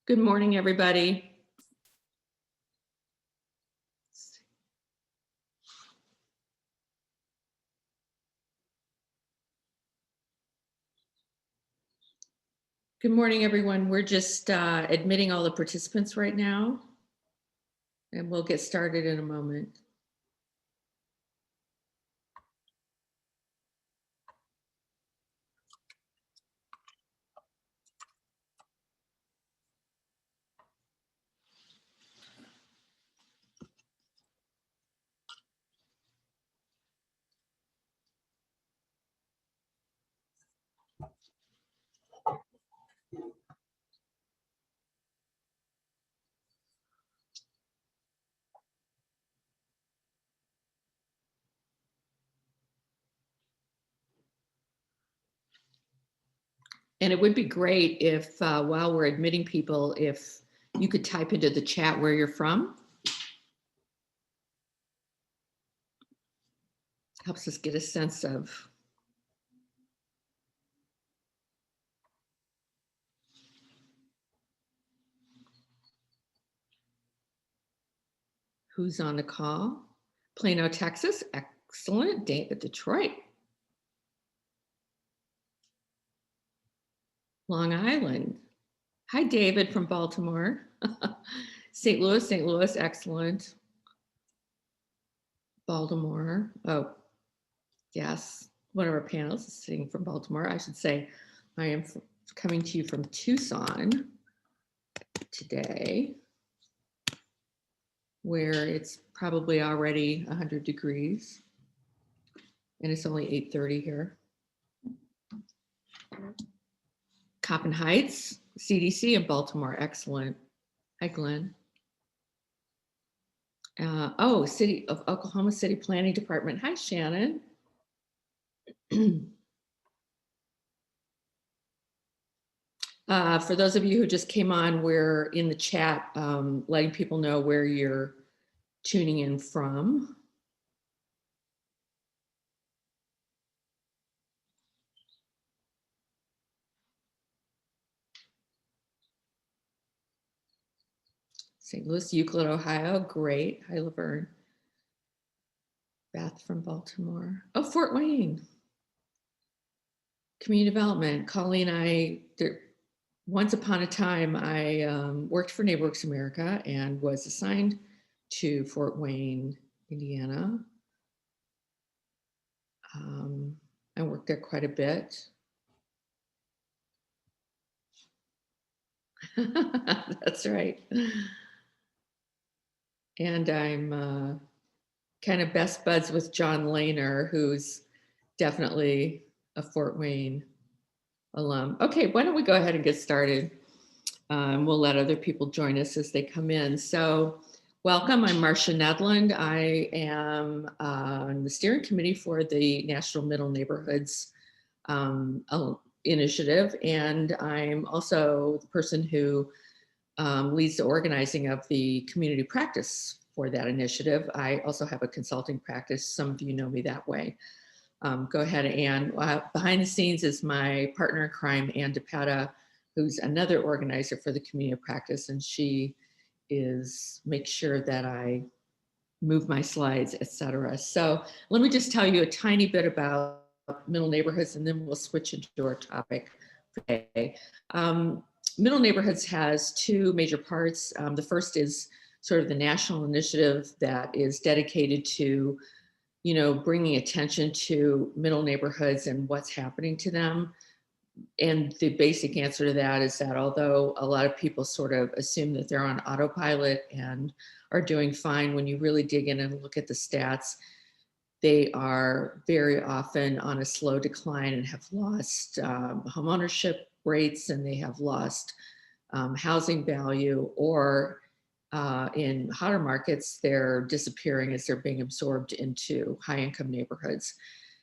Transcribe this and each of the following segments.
Good morning, everybody. Good morning, everyone. We're just admitting all the participants right now, and we'll get started in a moment. And it would be great if, while we're admitting people, if you could type into the chat where you're from. Helps us get a sense of who's on the call. Plano, Texas. Excellent. Detroit. Long Island. Hi, David from Baltimore. St. Louis, excellent. Baltimore. Oh, yes. One of our panelists is sitting from Baltimore. I should say I am coming to you from Tucson today, where it's probably already 100 degrees, and it's only 8:30 here. Coppin Heights, CDC in Baltimore, excellent. Hi, Glenn. City of Oklahoma City Planning Department. Hi, Shannon. For those of you who just came on, we're in the chat letting people know where you're tuning in from. St. Louis, Euclid, Ohio, great. Hi, Laverne. Beth from Baltimore. Oh, Fort Wayne. Community development. Colleen, once upon a time, I worked for NeighborWorks America and was assigned to Fort Wayne, Indiana. I worked there quite a bit. That's right. And I'm kind of best buds with John Lehner, who's definitely a Fort Wayne alum. Okay, why don't we go ahead and get started? We'll let other people join us as they come in. So welcome, I'm Marcia Nedland. I am on the steering committee for the National Middle Neighborhoods Initiative, and I'm also the person who leads the organizing of the community practice for that initiative. I also have a consulting practice. Some of you know me that way. Go ahead, Ann. Behind the scenes is my partner in crime, Ann DePetta, who's another organizer for the community practice, and she makes sure that I move my slides, etc. So let me just tell you a tiny bit about middle neighborhoods, and then we'll switch into our topic today. Middle neighborhoods has two major parts. The first is sort of the national initiative that is dedicated to, bringing attention to middle neighborhoods and what's happening to them. And the basic answer to that is that although a lot of people sort of assume that they're on autopilot and are doing fine, when you really dig in and look at the stats, they are very often on a slow decline and have lost homeownership rates, and they have lost housing value, or in hotter markets, they're disappearing as they're being absorbed into high-income neighborhoods.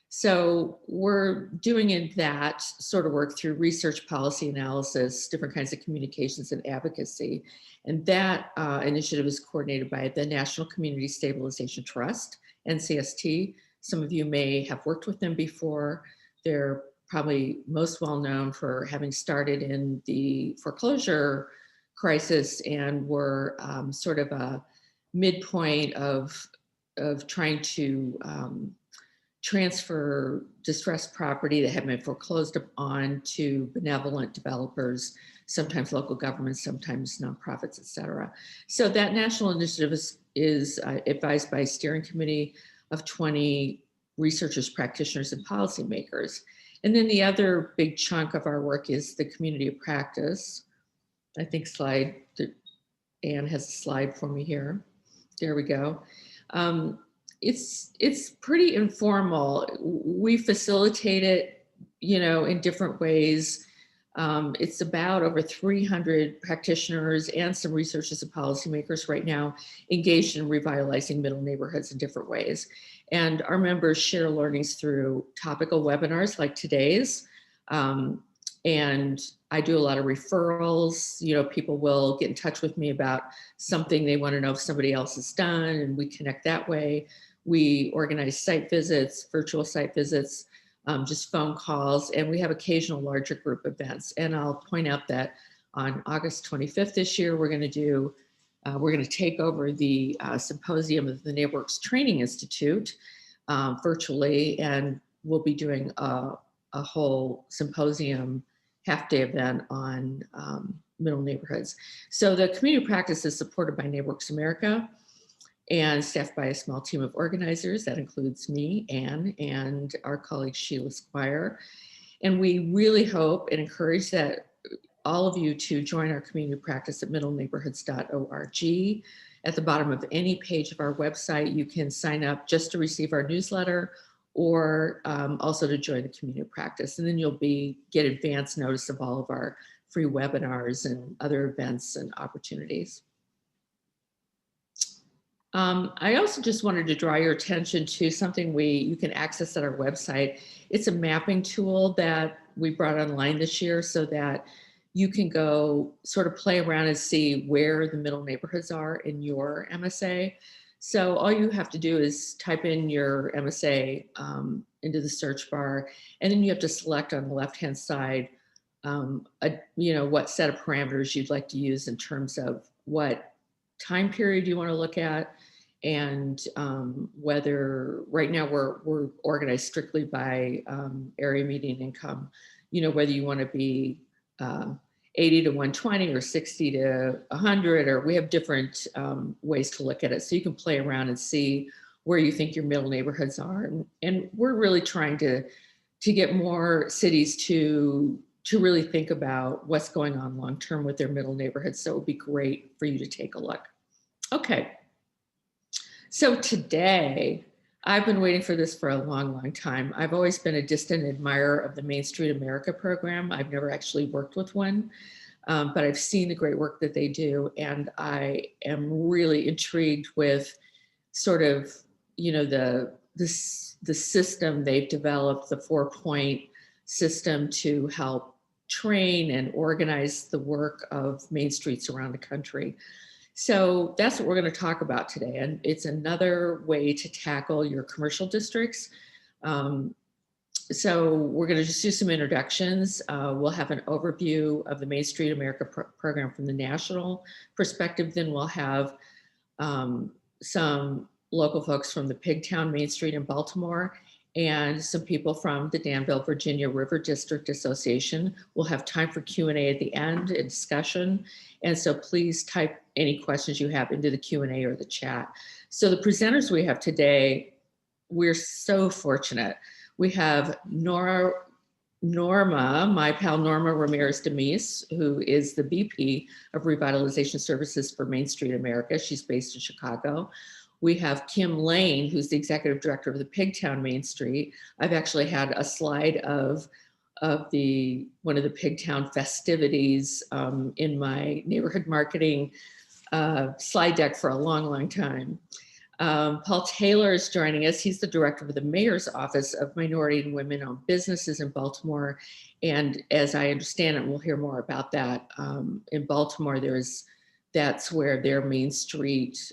So we're doing that sort of work through research, policy analysis, different kinds of communications and advocacy. And that initiative is coordinated by the National Community Stabilization Trust, NCST. Some of you may have worked with them before. They're probably most well known for having started in the foreclosure crisis, and were sort of a midpoint of trying to transfer distressed property that had been foreclosed on to benevolent developers, sometimes local governments, sometimes nonprofits, et cetera. So that national initiative is advised by a steering committee of 20 researchers, practitioners, and policymakers. And then the other big chunk of our work is the community of practice. I think Anne has a slide for me here. There we go. It's pretty informal. We facilitate it, in different ways. It's about over 300 practitioners and some researchers and policymakers right now engaged in revitalizing middle neighborhoods in different ways. And our members share learnings through topical webinars like today's. And I do a lot of referrals. People will get in touch with me about something they want to know if somebody else has done, and we connect that way. We organize site visits, virtual site visits, just phone calls, and we have occasional larger group events. And I'll point out that on August 25th this year, we're going to take over the symposium of the NeighborWorks Training Institute virtually, and we'll be doing a whole symposium half-day event on middle neighborhoods. So the community practice is supported by NeighborWorks America and staffed by a small team of organizers. That includes me, Anne, and our colleague Sheila Squire. And we really hope and encourage that all of you to join our community practice at middleneighborhoods.org. At the bottom of any page of our website, you can sign up just to receive our newsletter, or also to join the community practice. And then you'll get advance notice of all of our free webinars and other events and opportunities. I also just wanted to draw your attention to something you can access at our website. It's a mapping tool that we brought online this year so that you can go sort of play around and see where the middle neighborhoods are in your MSA. So all you have to do is type in your MSA into the search bar, and then you have to select on the left-hand side, what set of parameters you'd like to use in terms of what time period you want to look at, and whether right now we're organized strictly by area median income. Whether you want to be 80 to 120 or 60 to 100, or we have different ways to look at it. So you can play around and see where you think your middle neighborhoods are. And we're really trying to get more cities to really think about what's going on long-term with their middle neighborhoods. So it would be great for you to take a look. Okay. So today, I've been waiting for this for a long, long time. I've always been a distant admirer of the Main Street America program. I've never actually worked with one, but I've seen the great work that they do. And I am really intrigued with sort of, the system they've developed, the 4-point system to help train and organize the work of Main Streets around the country. So that's what we're going to talk about today. And it's another way to tackle your commercial districts. So we're going to just do some introductions. We'll have an overview of the Main Street America program from the national perspective. Then we'll have some local folks from the Pigtown Main Street in Baltimore, and some people from the Danville, Virginia River District Association. We'll have time for Q&A at the end and discussion. And so please type any questions you have into the Q&A or the chat. So the presenters we have today, we're so fortunate. We have Norma, my pal Norma Ramirez-Demise, who is the VP of Revitalization Services for Main Street America. She's based in Chicago. We have Kim Lane, who's the executive director of the Pigtown Main Street. I've actually had a slide of one of the Pigtown festivities in my neighborhood marketing slide deck for a long, long time. Paul Taylor is joining us. He's the director of the Mayor's Office of Minority and Women-Owned Businesses in Baltimore. And as I understand it, we'll hear more about that. In Baltimore, that's where their Main Street,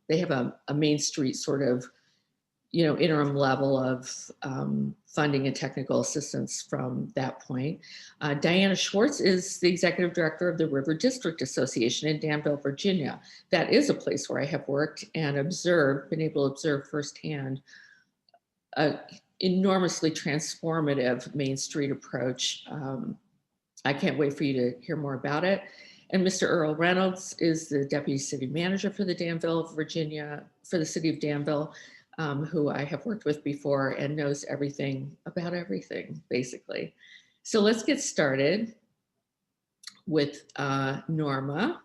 they have a Main Street sort of interim level of funding and technical assistance from that point. Diana Schwartz is the executive director of the River District Association in Danville, Virginia. That is a place where I have worked and been able to observe firsthand an enormously transformative Main Street approach. I can't wait for you to hear more about it. And Mr. Earl Reynolds is the deputy city manager for the city of Danville, who I have worked with before and knows everything about everything, basically. So let's get started with Norma.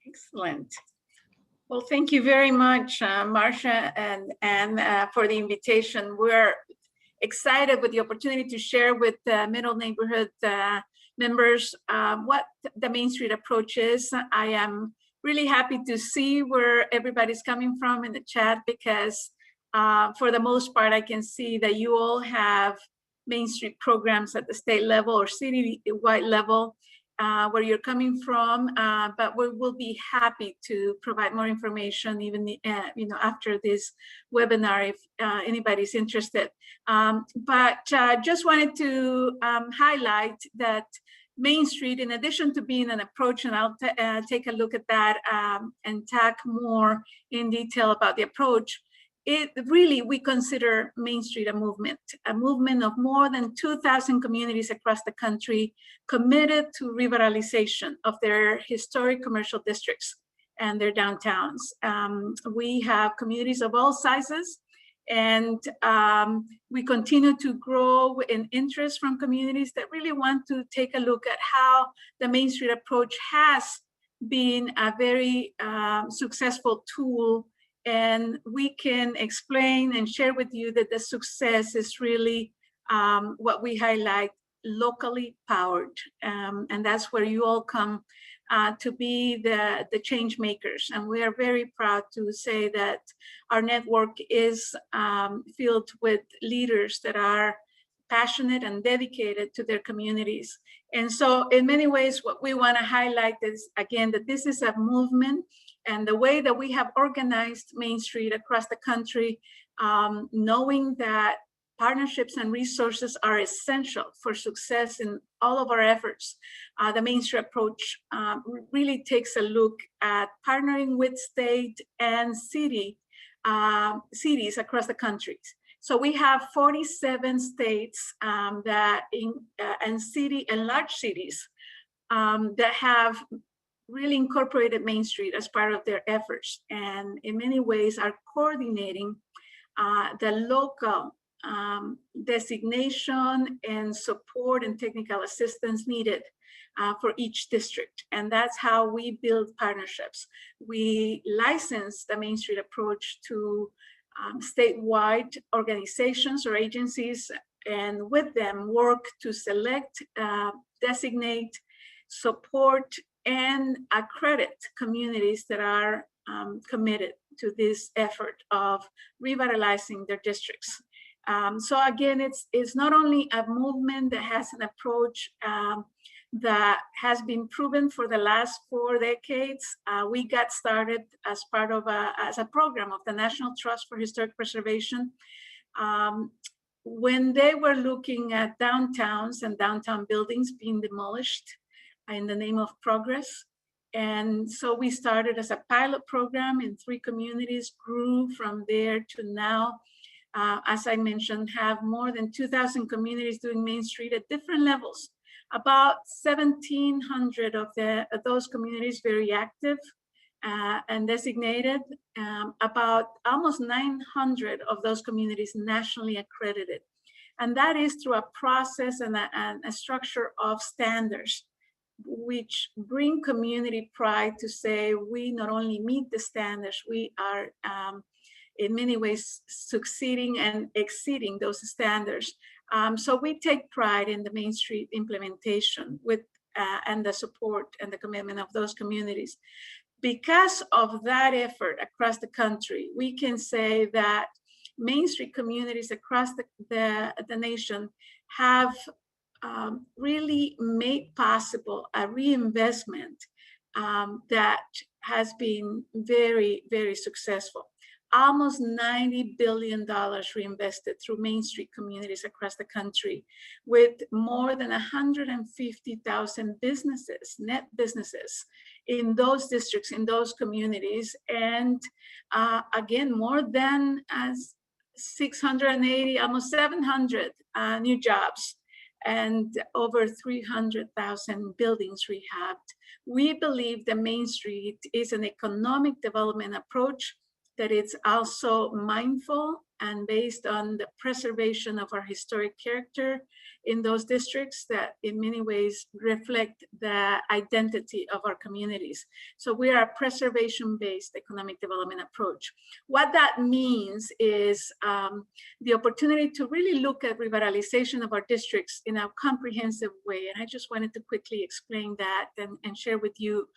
Excellent. Well, thank you very much, Marcia and Anne, for the invitation. We're excited with the opportunity to share with Middle Neighborhood members what the Main Street approach is. I am really happy to see where everybody's coming from in the chat, because for the most part, I can see that you all have Main Street programs at the state level or city-wide level where you're coming from, but we will be happy to provide more information even after this webinar if anybody's interested. But just wanted to highlight that Main Street, in addition to being an approach, and I'll take a look at that and talk more in detail about the approach. We consider Main Street a movement of more than 2,000 communities across the country committed to revitalization of their historic commercial districts and their downtowns. We have communities of all sizes, and we continue to grow in interest from communities that really want to take a look at how the Main Street approach has been a very successful tool. And we can explain and share with you that the success is really what we highlight, locally powered. And that's where you all come to be the change makers. And we are very proud to say that our network is filled with leaders that are passionate and dedicated to their communities. And so in many ways, what we want to highlight is, again, that this is a movement, and the way that we have organized Main Street across the country, knowing that partnerships and resources are essential for success in all of our efforts. The Main Street approach really takes a look at partnering with state and cities across the country. So we have 47 states and large cities that have really incorporated Main Street as part of their efforts, and in many ways are coordinating the local designation and support and technical assistance needed for each district. And that's how we build partnerships. We license the Main Street approach to statewide organizations or agencies, and with them work to select, designate, support, and accredit communities that are committed to this effort of revitalizing their districts. So again, it's not only a movement that has an approach that has been proven for the last 4 decades. We got started as part of a program of the National Trust for Historic Preservation when they were looking at downtowns and downtown buildings being demolished in the name of progress. And so we started as a pilot program in 3 communities, grew from there to now, as I mentioned, have more than 2,000 communities doing Main Street at different levels. About 1,700 of those communities very active and designated, about almost 900 of those communities nationally accredited. And that is through a process and a structure of standards, which bring community pride to say, we not only meet the standards, we are in many ways succeeding and exceeding those standards. So we take pride in the Main Street implementation with and the support and the commitment of those communities. Because of that effort across the country, we can say that Main Street communities across the nation have really made possible a reinvestment that has been very, very successful. almost $90 billion reinvested through Main Street communities across the country, with more than 150,000 businesses, net businesses in those districts, in those communities. And again, more than 680, almost 700 new jobs, and over 300,000 buildings rehabbed. We believe the Main Street is an economic development approach that is also mindful and based on the preservation of our historic character in those districts that in many ways reflect the identity of our communities. So we are a preservation-based economic development approach. What that means is the opportunity to really look at revitalization of our districts in a comprehensive way. And I just wanted to quickly explain that and share with you.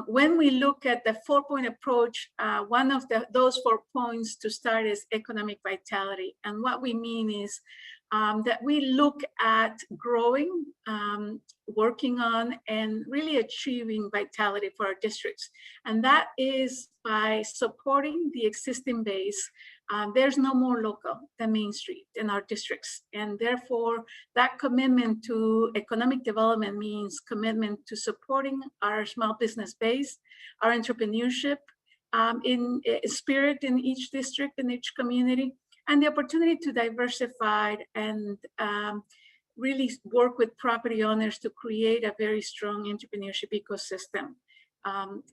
When we look at the 4-point approach, one of those 4 points to start is economic vitality. And what we mean is that we look at growing, working on, and really achieving vitality for our districts. And that is by supporting the existing base. There's no more local than Main Street in our districts. And therefore, that commitment to economic development means commitment to supporting our small business base, our entrepreneurship in spirit in each district, in each community, and the opportunity to diversify and really work with property owners to create a very strong entrepreneurship ecosystem.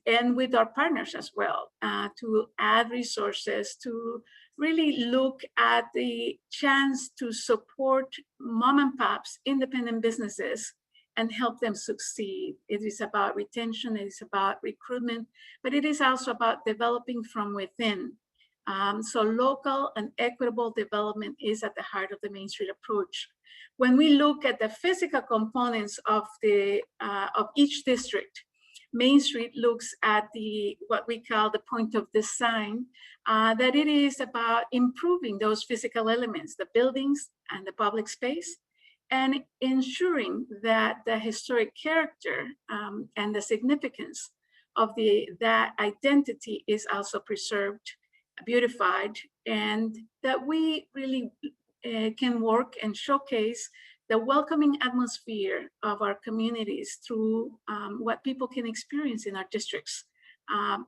And with our partners as well, to add resources, to really look at the chance to support mom and pops, independent businesses, and help them succeed. It is about retention, it is about recruitment, but it is also about developing from within. So local and equitable development is at the heart of the Main Street approach. When we look at the physical components of each district, Main Street looks at what we call the point of design, that it is about improving those physical elements, the buildings and the public space, and ensuring that the historic character and the significance of that identity is also preserved, beautified, and that we really can work and showcase the welcoming atmosphere of our communities through what people can experience in our districts.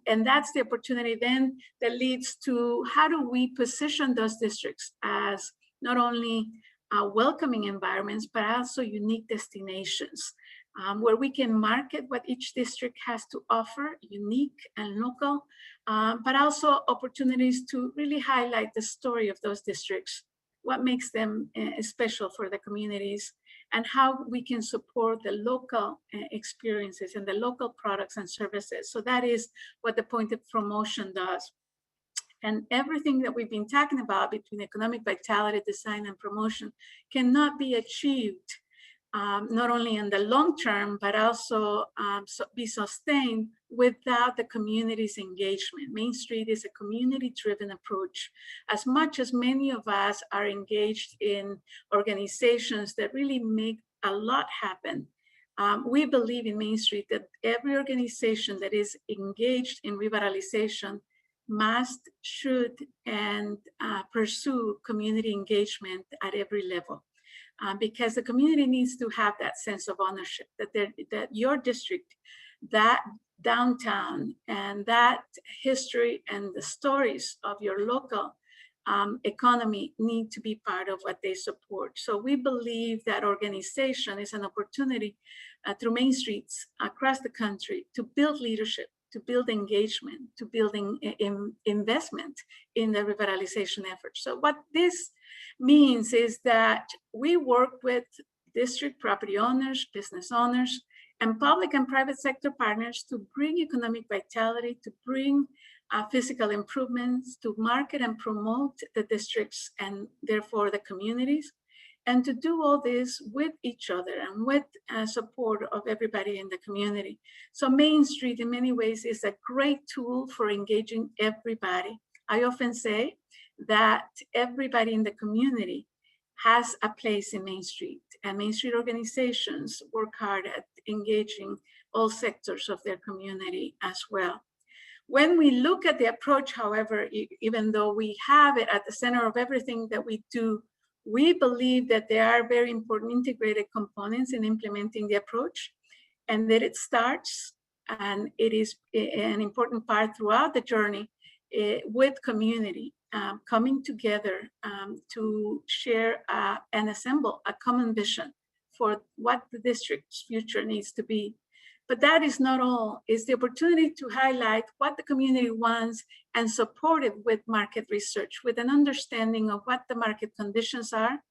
And that's the opportunity then that leads to how do we position those districts as not only welcoming environments, but also unique destinations where we can market what each district has to offer, unique and local, but also opportunities to really highlight the story of those districts, what makes them special for the communities, and how we can support the local experiences and the local products and services. So that is what the point of promotion does. And everything that we've been talking about between economic vitality, design, and promotion cannot be achieved not only in the long term, but also be sustained without the community's engagement. Main Street is a community-driven approach. As much as many of us are engaged in organizations that really make a lot happen, we believe in Main Street that every organization that is engaged in revitalization must, should, and pursue community engagement at every level. Because the community needs to have that sense of ownership, that your district, that downtown, and that history and the stories of your local economy need to be part of what they support. So we believe that organization is an opportunity through Main Streets across the country to build leadership, to build engagement, to building investment in the revitalization effort. So what this means is that we work with district property owners, business owners, and public and private sector partners to bring economic vitality, to bring physical improvements, to market and promote the districts and therefore the communities, and to do all this with each other and with support of everybody in the community. So Main Street in many ways is a great tool for engaging everybody. I often say that everybody in the community has a place in Main Street, and Main Street organizations work hard at engaging all sectors of their community as well. When we look at the approach, however, even though we have it at the center of everything that we do, we believe that there are very important integrated components in implementing the approach, and that it starts, and it is an important part throughout the journey with community coming together to share and assemble a common vision for what the district's future needs to be. But that is not all. It's the opportunity to highlight what the community wants and support it with market research, with an understanding of what the market conditions are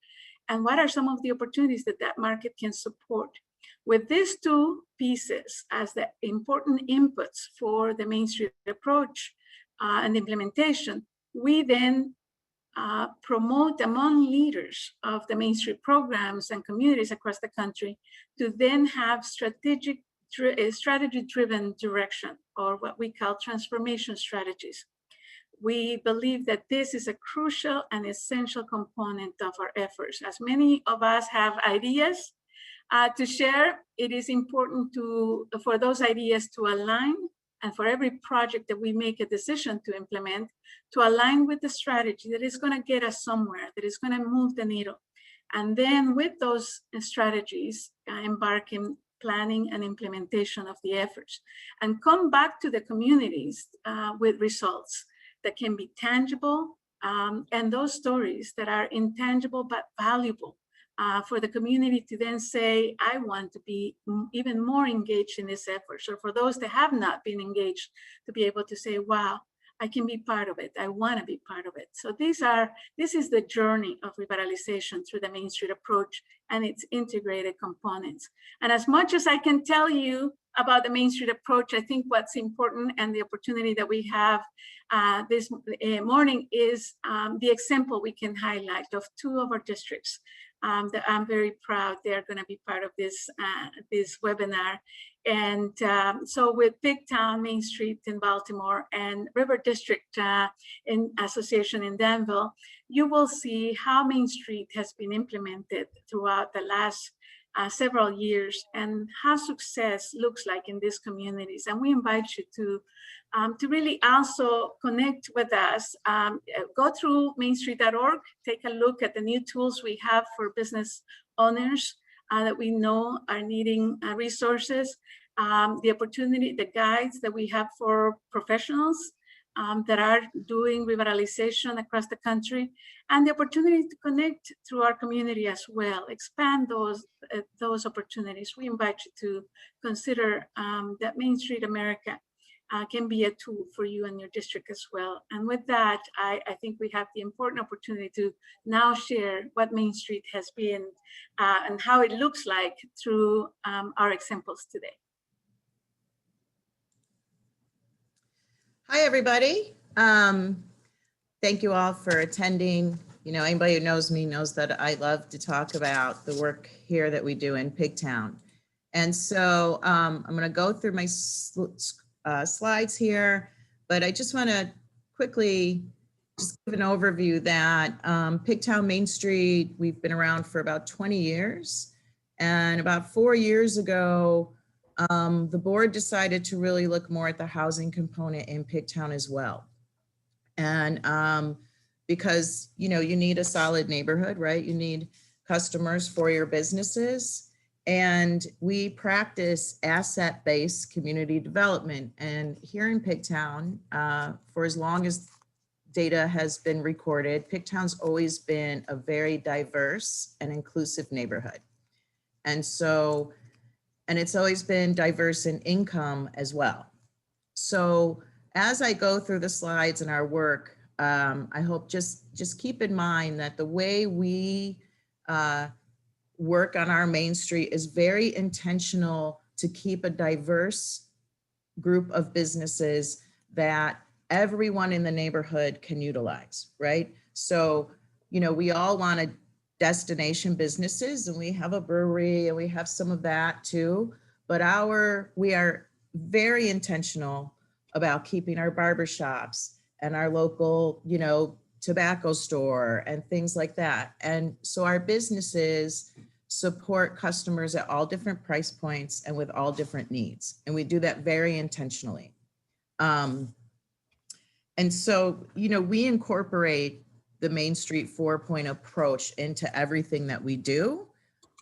and what are some of the opportunities that that market can support. With these two pieces as the important inputs for the Main Street approach and implementation, we then promote among leaders of the Main Street programs and communities across the country to then have strategy-driven direction, or what we call transformation strategies. We believe that this is a crucial and essential component of our efforts. As many of us have ideas to share, it is important for those ideas to align, and for every project that we make a decision to implement, to align with the strategy that is going to get us somewhere, that is going to move the needle. And then with those strategies, embark in planning and implementation of the efforts, and come back to the communities with results that can be tangible, and those stories that are intangible but valuable for the community to then say, I want to be even more engaged in this effort. So for those that have not been engaged, to be able to say, wow, I can be part of it. I want to be part of it. So this is the journey of revitalization through the Main Street approach and its integrated components. And as much as I can tell you about the Main Street approach, I think what's important and the opportunity that we have this morning is the example we can highlight of two of our districts that I'm very proud they're going to be part of this webinar. And so with Pigtown, Main Street in Baltimore, and River District in Association in Danville, you will see how Main Street has been implemented throughout the last several years, and how success looks like in these communities. And we invite you to really also connect with us. Go through mainstreet.org, take a look at the new tools we have for business owners that we know are needing resources, the opportunity, the guides that we have for professionals that are doing revitalization across the country, and the opportunity to connect through our community as well, expand those opportunities. We invite you to consider that Main Street America can be a tool for you and your district as well. And with that, I think we have the important opportunity to now share what Main Street has been and how it looks like through our examples today. Hi, everybody. Thank you all for attending. You know, anybody who knows me knows that I love to talk about the work here that we do in Pigtown. And so I'm going to go through my slides here, but I just want to quickly just give an overview that Pigtown Main Street, we've been around for about 20 years. And about 4 years ago, the board decided to really look more at the housing component in Pigtown as well. And because, you know, you need a solid neighborhood, right? You need customers for your businesses. And we practice asset-based community development. And here in Pigtown, for as long as data has been recorded, Pigtown's always been a very diverse and inclusive neighborhood. And so, and it's always been diverse in income as well. So as I go through the slides and our work, I hope just keep in mind that the way we work on our Main Street is very intentional to keep a diverse group of businesses that everyone in the neighborhood can utilize, right? So, you know, we all want a destination businesses, and we have a brewery and we have some of that too, but we are very intentional about keeping our barbershops and our local, you know, tobacco store and things like that. And so our businesses support customers at all different price points and with all different needs. And we do that very intentionally. And so, you know, we incorporate the Main Street 4.0 approach into everything that we do.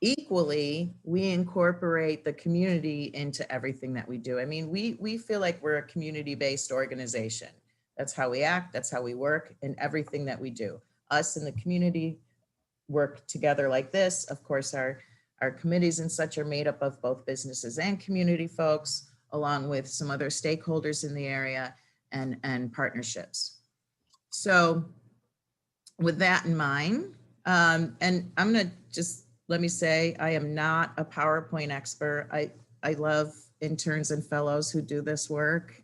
Equally, we incorporate the community into everything that we do. I mean, we feel like we're a community-based organization. That's how we act, that's how we work in everything that we do. Us and the community work together like this. Of course, our committees and such are made up of both businesses and community folks, along with some other stakeholders in the area and partnerships. So with that in mind, and I'm gonna just, let me say, I am not a PowerPoint expert. I love interns and fellows who do this work.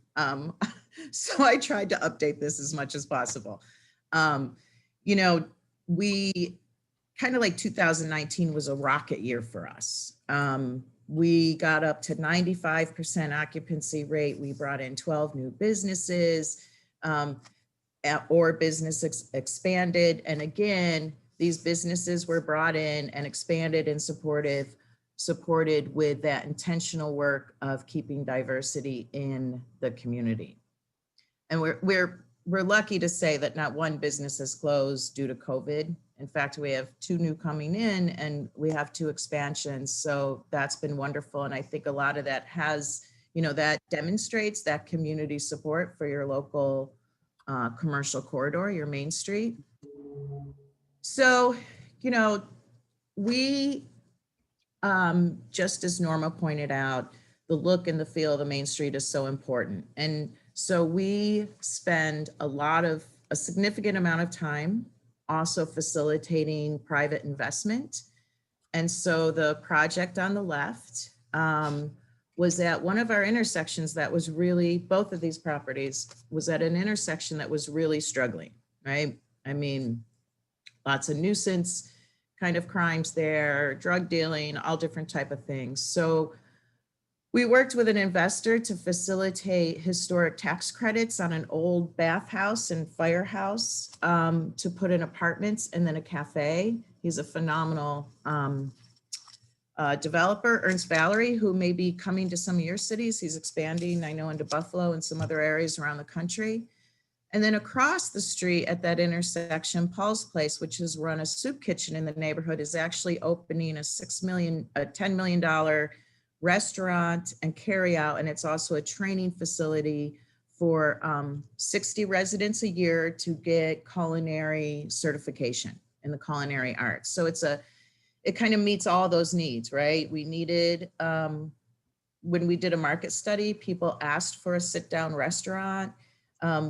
So I tried to update this as much as possible. You know, we kind of like 2019 was a rocket year for us. We got up to 95% occupancy rate. We brought in 12 new businesses, or business expanded. And again, these businesses were brought in and expanded and supported with that intentional work of keeping diversity in the community. And we're lucky to say that not one business has closed due to COVID. In fact, we have 2 new coming in and we have 2 expansions. So that's been wonderful. And I think a lot of that has, you know, that demonstrates that community support for your local commercial corridor, your Main Street. So, you know, we, just as Norma pointed out, the look and the feel of the Main Street is so important. And so we spend a significant amount of time also facilitating private investment. And so the project on the left was at one of our intersections that was really, both of these properties was at an intersection that was really struggling, right? I mean, lots of nuisance kind of crimes there, drug dealing, all different type of things. So we worked with an investor to facilitate historic tax credits on an old bathhouse and firehouse to put in apartments and then a cafe. He's a phenomenal developer, Ernst Valerie, who may be coming to some of your cities. He's expanding, I know, into Buffalo and some other areas around the country. And then across the street at that intersection, Paul's Place, which has run a soup kitchen in the neighborhood, is actually opening a $10 million restaurant and carry out. And it's also a training facility for 60 residents a year to get culinary certification in the culinary arts. So it kind of meets all those needs, right? We needed, when we did a market study, people asked for a sit-down restaurant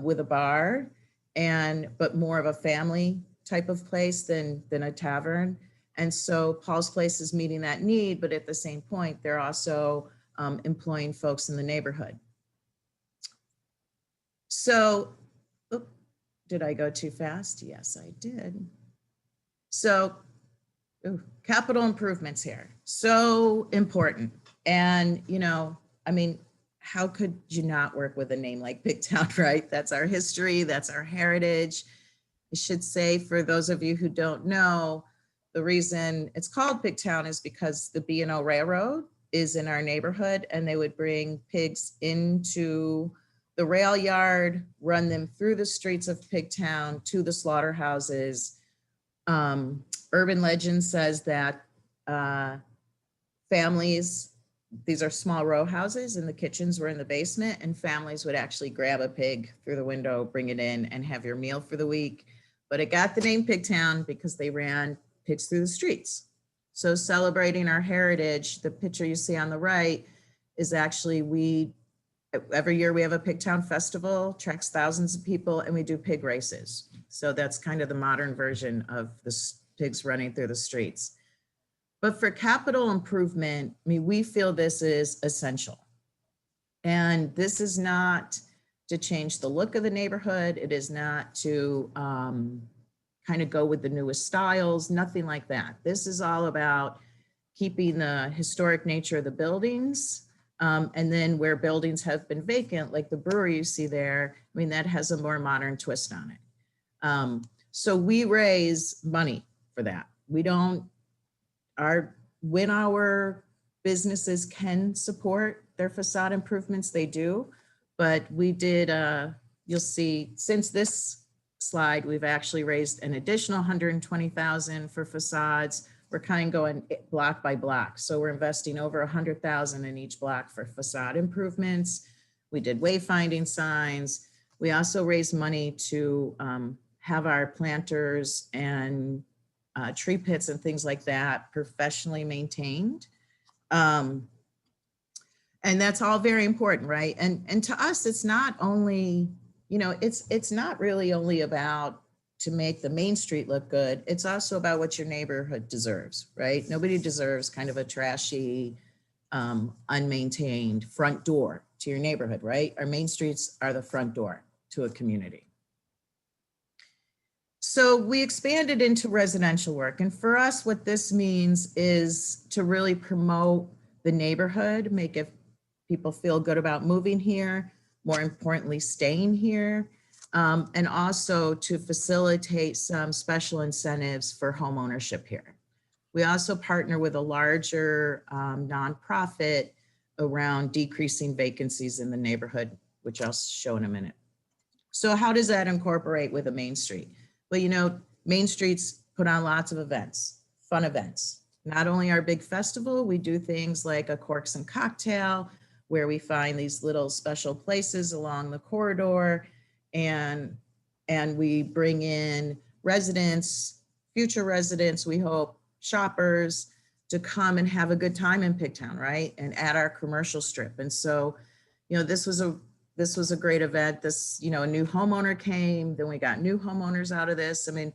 with a bar, but more of a family type of place than a tavern. And so Paul's Place is meeting that need, but at the same point, they're also employing folks in the neighborhood. So, did I go too fast? Yes, I did. So, capital improvements here, so important. And, you know, I mean, how could you not work with a name like Pigtown, right? That's our history, that's our heritage. I should say, for those of you who don't know, the reason it's called Pigtown is because the B&O Railroad is in our neighborhood, and they would bring pigs into the rail yard, run them through the streets of Pigtown to the slaughterhouses. Urban legend says that families, these are small row houses and the kitchens were in the basement, and families would actually grab a pig through the window, bring it in and have your meal for the week. But it got the name Pigtown because they ran pigs through the streets. So celebrating our heritage, the picture you see on the right is actually every year we have a Pigtown festival, attracts thousands of people, and we do pig races. So that's kind of the modern version of the pigs running through the streets. But for capital improvement, I mean, we feel this is essential. And this is not to change the look of the neighborhood. It is not to kind of go with the newest styles, nothing like that. This is all about keeping the historic nature of the buildings. And then where buildings have been vacant, like the brewery you see there, I mean, that has a more modern twist on it. So we raise money for that. We don't, when our businesses can support their facade improvements, they do. But we did you'll see since this slide, we've actually raised an additional 120,000 for facades. We're kind of going block by block. So we're investing over 100,000 in each block for facade improvements. We did wayfinding signs. We also raised money to have our planters and tree pits and things like that professionally maintained. And that's all very important, right? And to us, it's not only, you know, it's not really only about to make the main street look good. It's also about what your neighborhood deserves, right? Nobody deserves kind of a trashy, unmaintained front door to your neighborhood, right? Our main streets are the front door to a community. So we expanded into residential work. And for us, what this means is to really promote the neighborhood, make it people feel good about moving here, more importantly, staying here, and also to facilitate some special incentives for home ownership here. We also partner with a larger nonprofit around decreasing vacancies in the neighborhood, which I'll show in a minute. So how does that incorporate with a main street? Well, you know, main streets put on lots of events, fun events. Not only our big festival, we do things like a Corks and Cocktail, where we find these little special places along the corridor, and we bring in residents, future residents, we hope, shoppers, to come and have a good time in Pigtown, right? And at our commercial strip. And so, you know, this was a great event. This, you know, a new homeowner came, then we got new homeowners out of this. I mean,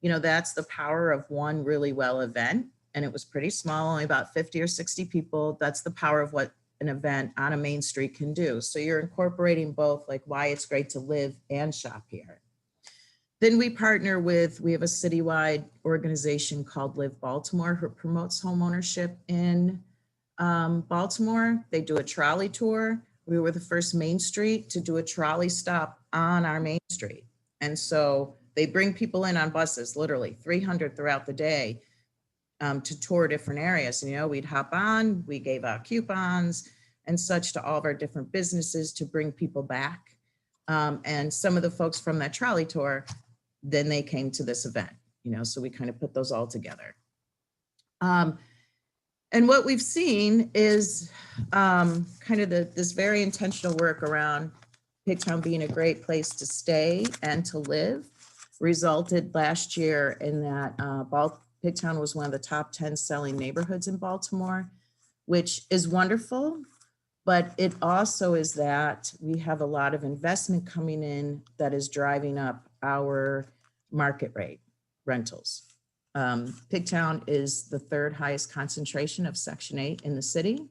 you know, that's the power of one really well event. And it was pretty small, only about 50 or 60 people. That's the power of what an event on a main street can do. So you're incorporating both, like why it's great to live and shop here. Then we partner with, we have a citywide organization called Live Baltimore, who promotes homeownership in Baltimore. They do a trolley tour. We were the first main street to do a trolley stop on our main street. And so they bring people in on buses, literally 300 throughout the day, to tour different areas. And, you know, we'd hop on, we gave out coupons and such to all of our different businesses to bring people back. And some of the folks from that trolley tour, then they came to this event, you know, so we kind of put those all together. And what we've seen is kind of this very intentional work around Pigtown being a great place to stay and to live resulted last year in that Pigtown was one of the top 10 selling neighborhoods in Baltimore, which is wonderful, but it also is that we have a lot of investment coming in that is driving up our market rate rentals. Pigtown is the third highest concentration of Section 8 in the city.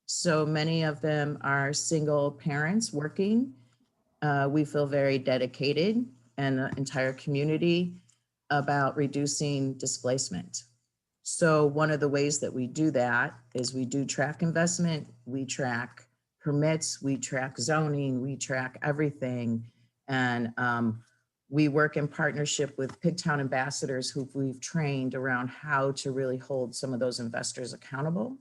So many of them are single parents working. We feel very dedicated, and the entire community, about reducing displacement. So one of the ways that we do that is we do track investment, we track permits, we track zoning, we track everything. And we work in partnership with Pigtown ambassadors who we've trained around how to really hold some of those investors accountable.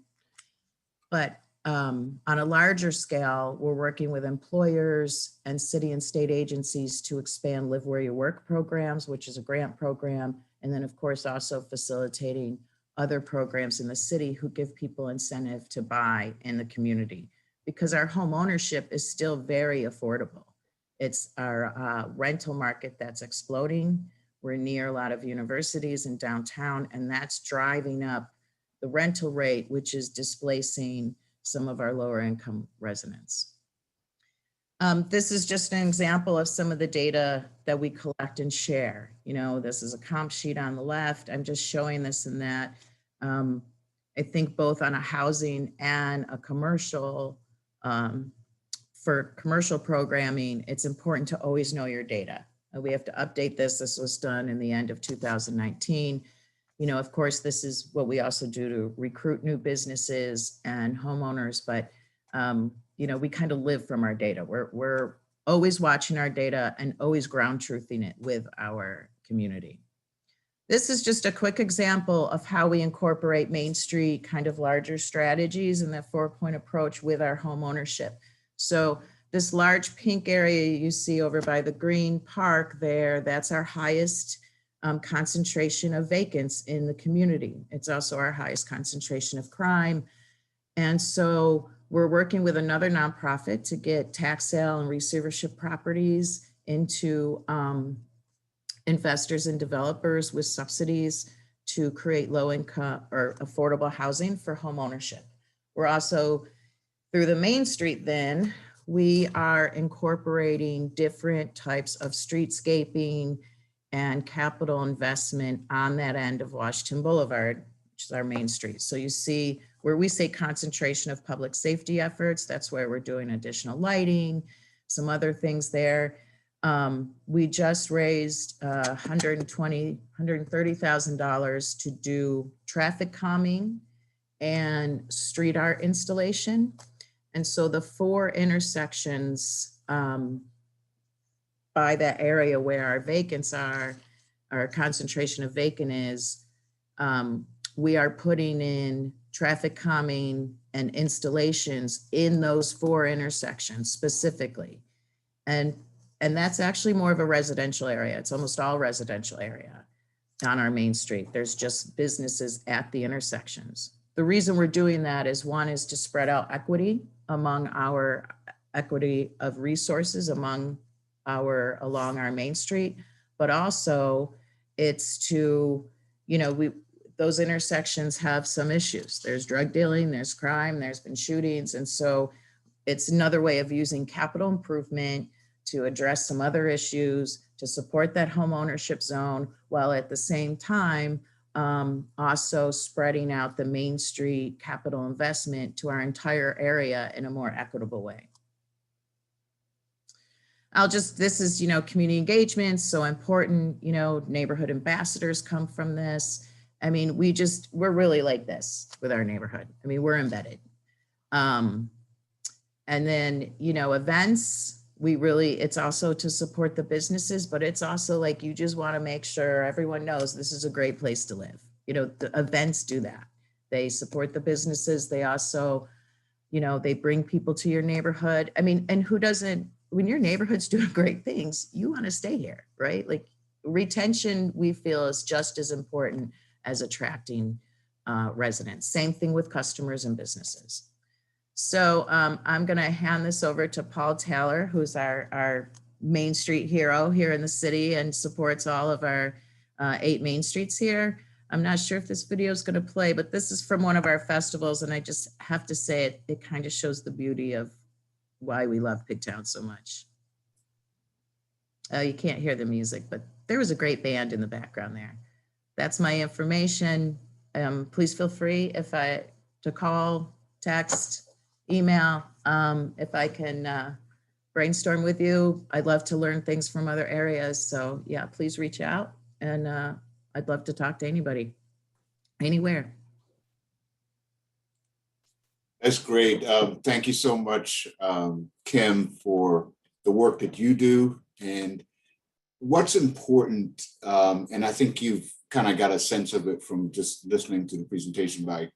But on a larger scale, we're working with employers and city and state agencies to expand Live Where You Work programs, which is a grant program. And then of course, also facilitating other programs in the city who give people incentive to buy in the community, because our home ownership is still very affordable. It's our rental market that's exploding. We're near a lot of universities in downtown, and that's driving up the rental rate, which is displacing some of our lower income residents. This is just an example of some of the data that we collect and share. You know, this is a comp sheet on the left. I'm just showing this and that. I think both on a housing and a commercial, for commercial programming, it's important to always know your data. We have to update this. This was done in the end of 2019. You know, of course, this is what we also do to recruit new businesses and homeowners, but you know, we kind of live from our data. We're always watching our data and always ground truthing it with our community. This is just a quick example of how we incorporate Main Street kind of larger strategies and that 4-point approach with our home ownership. So this large pink area you see over by the green park there, that's our highest concentration of vacants in the community. It's also our highest concentration of crime. And so we're working with another nonprofit to get tax sale and receivership properties into investors and developers with subsidies to create low income or affordable housing for home ownership. We're also, through the Main Street then, we are incorporating different types of streetscaping and capital investment on that end of Washington Boulevard, which is our Main Street. So you see where we say concentration of public safety efforts, that's where we're doing additional lighting, some other things there. We just raised $130,000 to do traffic calming and street art installation. And so the 4 intersections by that area where our vacants are, our concentration of vacant is, we are putting in traffic calming and installations in those 4 intersections specifically. And that's actually more of a residential area. It's almost all residential area on our Main Street. There's just businesses at the intersections. The reason we're doing that is, one is to spread out equity among our equity of resources along our Main Street, but also it's to, those intersections have some issues. There's drug dealing, there's crime, there's been shootings. And so it's another way of using capital improvement to address some other issues, to support that home ownership zone, while at the same time, also spreading out the Main Street capital investment to our entire area in a more equitable way. This is, community engagement, so important, neighborhood ambassadors come from this. I mean, we're really like this with our neighborhood. I mean, we're embedded. And then, events, it's also to support the businesses, but it's also like, you just want to make sure everyone knows this is a great place to live. The events do that. They support the businesses. They also, they bring people to your neighborhood. I mean, and who doesn't, when your neighborhood's doing great things, you want to stay here, right? Like, retention, we feel, is just as important as attracting residents. Same thing with customers and businesses. So I'm going to hand this over to Paul Taylor, who's our Main Street hero here in the city and supports all of our 8 Main Streets here. I'm not sure if this video is going to play, but this is from one of our festivals. And I just have to say it kind of shows the beauty of why we love Pigtown so much. You can't hear the music, but there was a great band in the background there. That's my information. Please feel free to call, text, email. If I can brainstorm with you, I'd love to learn things from other areas. So yeah, please reach out, and I'd love to talk to anybody, anywhere. That's great. Thank you so much, Kim, for the work that you do. And what's important, and I think you've kind of got a sense of it from just listening to the presentation by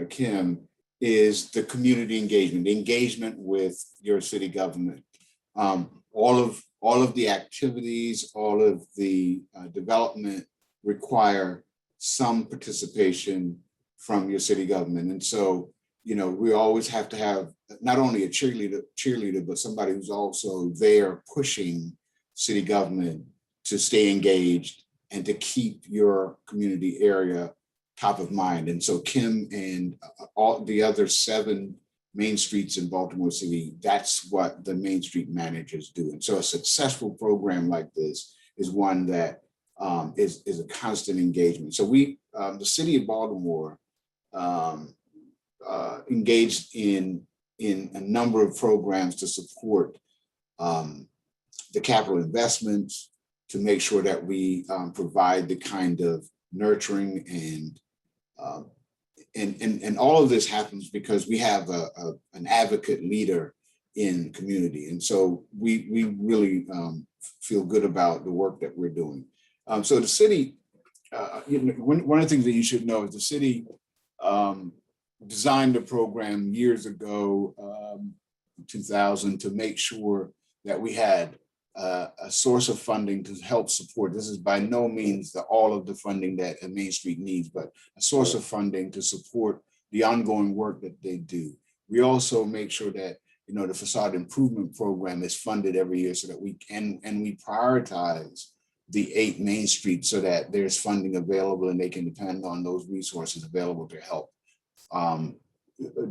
Kim, is the community engagement with your city government. All of the activities, all of the development require some participation from your city government. And so, we always have to have not only a cheerleader, but somebody who's also there pushing city government to stay engaged and to keep your community area top of mind. And so Kim and all the other 7 Main Streets in Baltimore City, that's what the Main Street managers do. And so a successful program like this is one that is a constant engagement. So the city of Baltimore engaged in a number of programs to support the capital investments, to make sure that we provide the kind of nurturing and all of this happens because we have an advocate leader in the community. And so we really feel good about the work that we're doing. So the city, one of the things that you should know is the city designed a program years ago 2000 to make sure that we had a source of funding to help support. This is by no means all of the funding that Main Street needs, but a source of funding to support the ongoing work that they do. We also make sure that the facade improvement program is funded every year so that we can, and we prioritize the 8 Main Streets so that there's funding available and they can depend on those resources available to help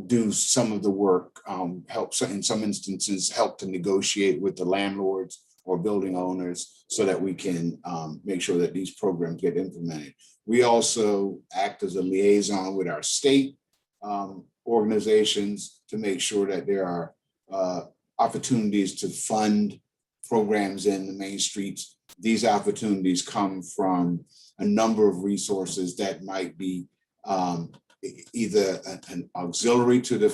do some of the work, help in some instances, help to negotiate with the landlords or building owners so that we can make sure that these programs get implemented. We also act as a liaison with our state organizations to make sure that there are opportunities to fund programs in the Main Streets. These opportunities come from a number of resources that might be either an auxiliary to the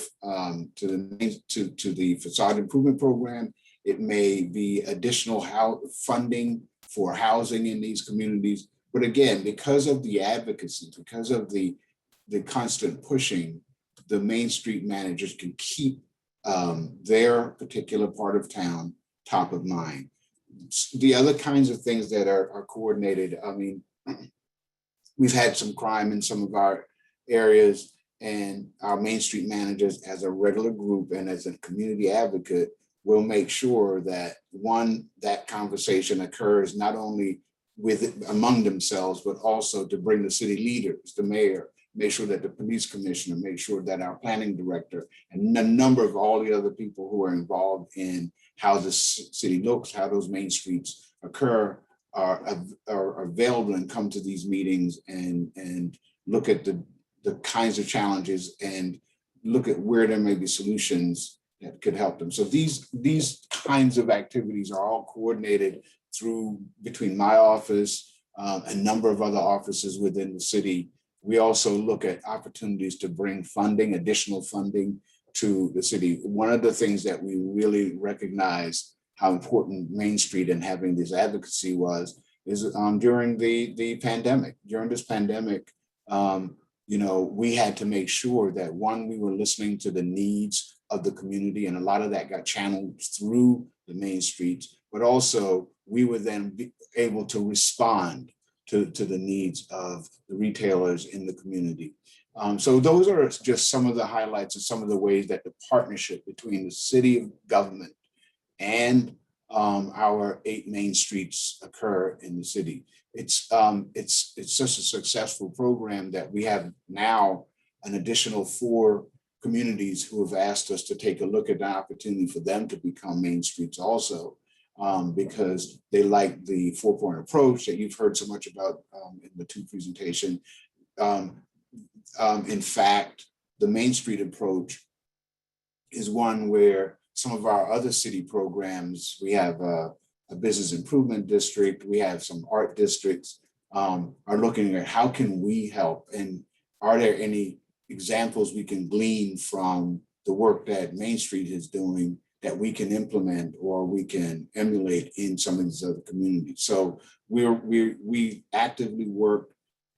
facade improvement program. It may be additional funding for housing in these communities. But again, because of the advocacy, because of the constant pushing, the Main Street managers can keep their particular part of town top of mind. The other kinds of things that are coordinated, I mean, we've had some crime in some of our areas, and our Main Street managers, as a regular group and as a community advocate, will make sure that that conversation occurs not only among themselves, but also to bring the city leaders, the mayor, make sure that the police commissioner, make sure that our planning director, and a number of all the other people who are involved in how the city looks, how those Main Streets occur, are available and come to these meetings and look at the kinds of challenges and look at where there may be solutions that could help them. So these kinds of activities are all coordinated between my office, a number of other offices within the city. We also look at opportunities to bring additional funding to the city. One of the things that we really recognize how important Main Street and having this advocacy is during the pandemic. During this pandemic, we had to make sure that we were listening to the needs of the community, and a lot of that got channeled through the Main Streets, but also we were then able to respond to the needs of the retailers in the community. So those are just some of the highlights of some of the ways that the partnership between the city government and our 8 Main Streets occur in the city. It's such a successful program that we have now an additional 4 communities who have asked us to take a look at the opportunity for them to become Main Streets also, because they like the 4-point approach that you've heard so much about in the 2 presentation. In fact, the Main Street approach is one where some of our other city programs, we have a business improvement district, we have some art districts, are looking at how can we help, and are there any examples we can glean from the work that Main Street is doing that we can implement or we can emulate in some of these other communities. So we actively work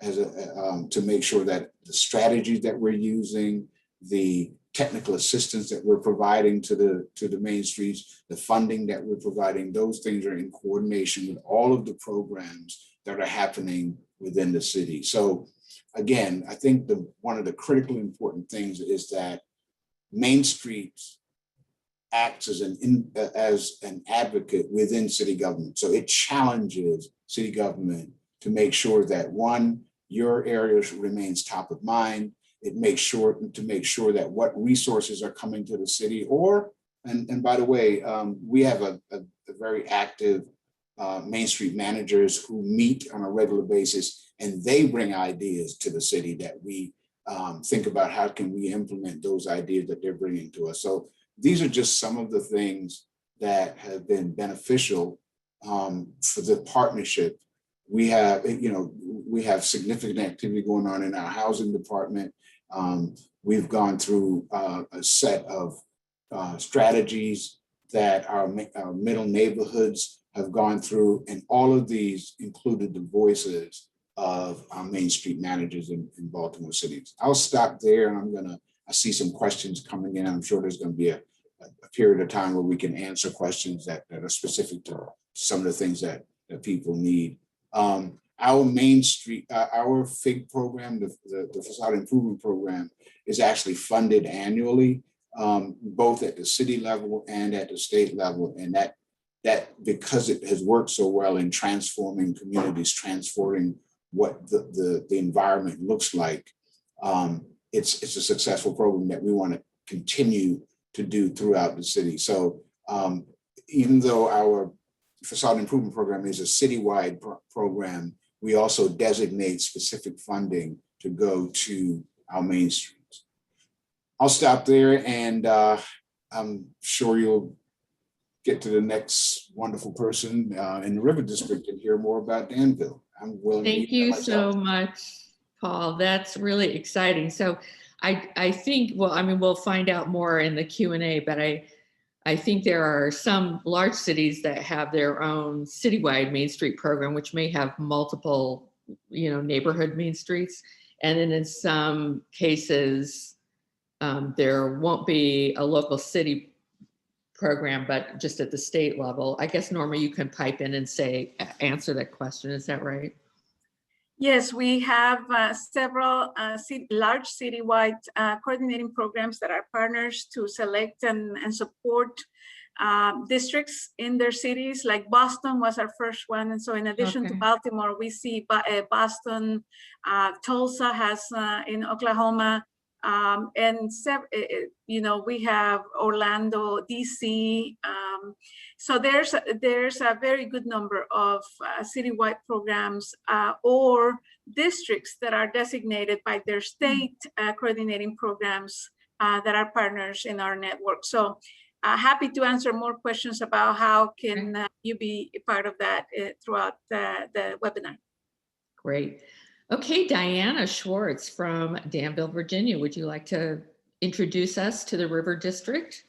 to make sure that the strategies that we're using, the technical assistance that we're providing to the Main Streets, the funding that we're providing, those things are in coordination with all of the programs that are happening within the city. So again, I think one of the critically important things is that Main Street acts as an advocate within city government. So it challenges city government to make sure that your area remains top of mind. It makes sure that what resources are coming to the city, and by the way, we have a very active Main Street managers who meet on a regular basis, and they bring ideas to the city that we think about how can we implement those ideas that they're bringing to us. So these are just some of the things that have been beneficial for the partnership. We have significant activity going on in our housing department. We've gone through a set of strategies that our middle neighborhoods have gone through, and all of these included the voices of our Main Street managers in Baltimore City. I'll stop there, and I see some questions coming in. I'm sure there's going to be a a period of time where we can answer questions that are specific to some of the things that people need. Our Main Street, our FIG program, the Facade Improvement Program, is actually funded annually, both at the city level and at the state level. And that because it has worked so well in transforming communities, transforming what the environment looks like, it's a successful program that we want to continue to do throughout the city. So even though our Facade Improvement Program is a citywide program, we also designate specific funding to go to our main streets. I'll stop there, and I'm sure you'll get to the next wonderful person in the River District and hear more about Danville. I'm willing to Thank hear you that so myself. much, Paul. That's really exciting. So I think, well, I mean, we'll find out more in the Q&A, but I think there are some large cities that have their own citywide Main Street program, which may have multiple, neighborhood main streets. And then in some cases, there won't be a local city program, but just at the state level. I guess, Norma, you can pipe in and answer that question. Is that right? Yes, we have several large citywide coordinating programs that are partners to select and support districts in their cities. Like Boston was our first one. And so in addition to Baltimore, we see Boston, Tulsa has in Oklahoma, and we have Orlando, DC. So there's a very good number of citywide programs or districts that are designated by their state coordinating programs that are partners in our network. So happy to answer more questions about how can you be a part of that throughout the webinar. Great. Okay, Diana Schwartz from Danville, Virginia. Would you like to introduce us to the River District?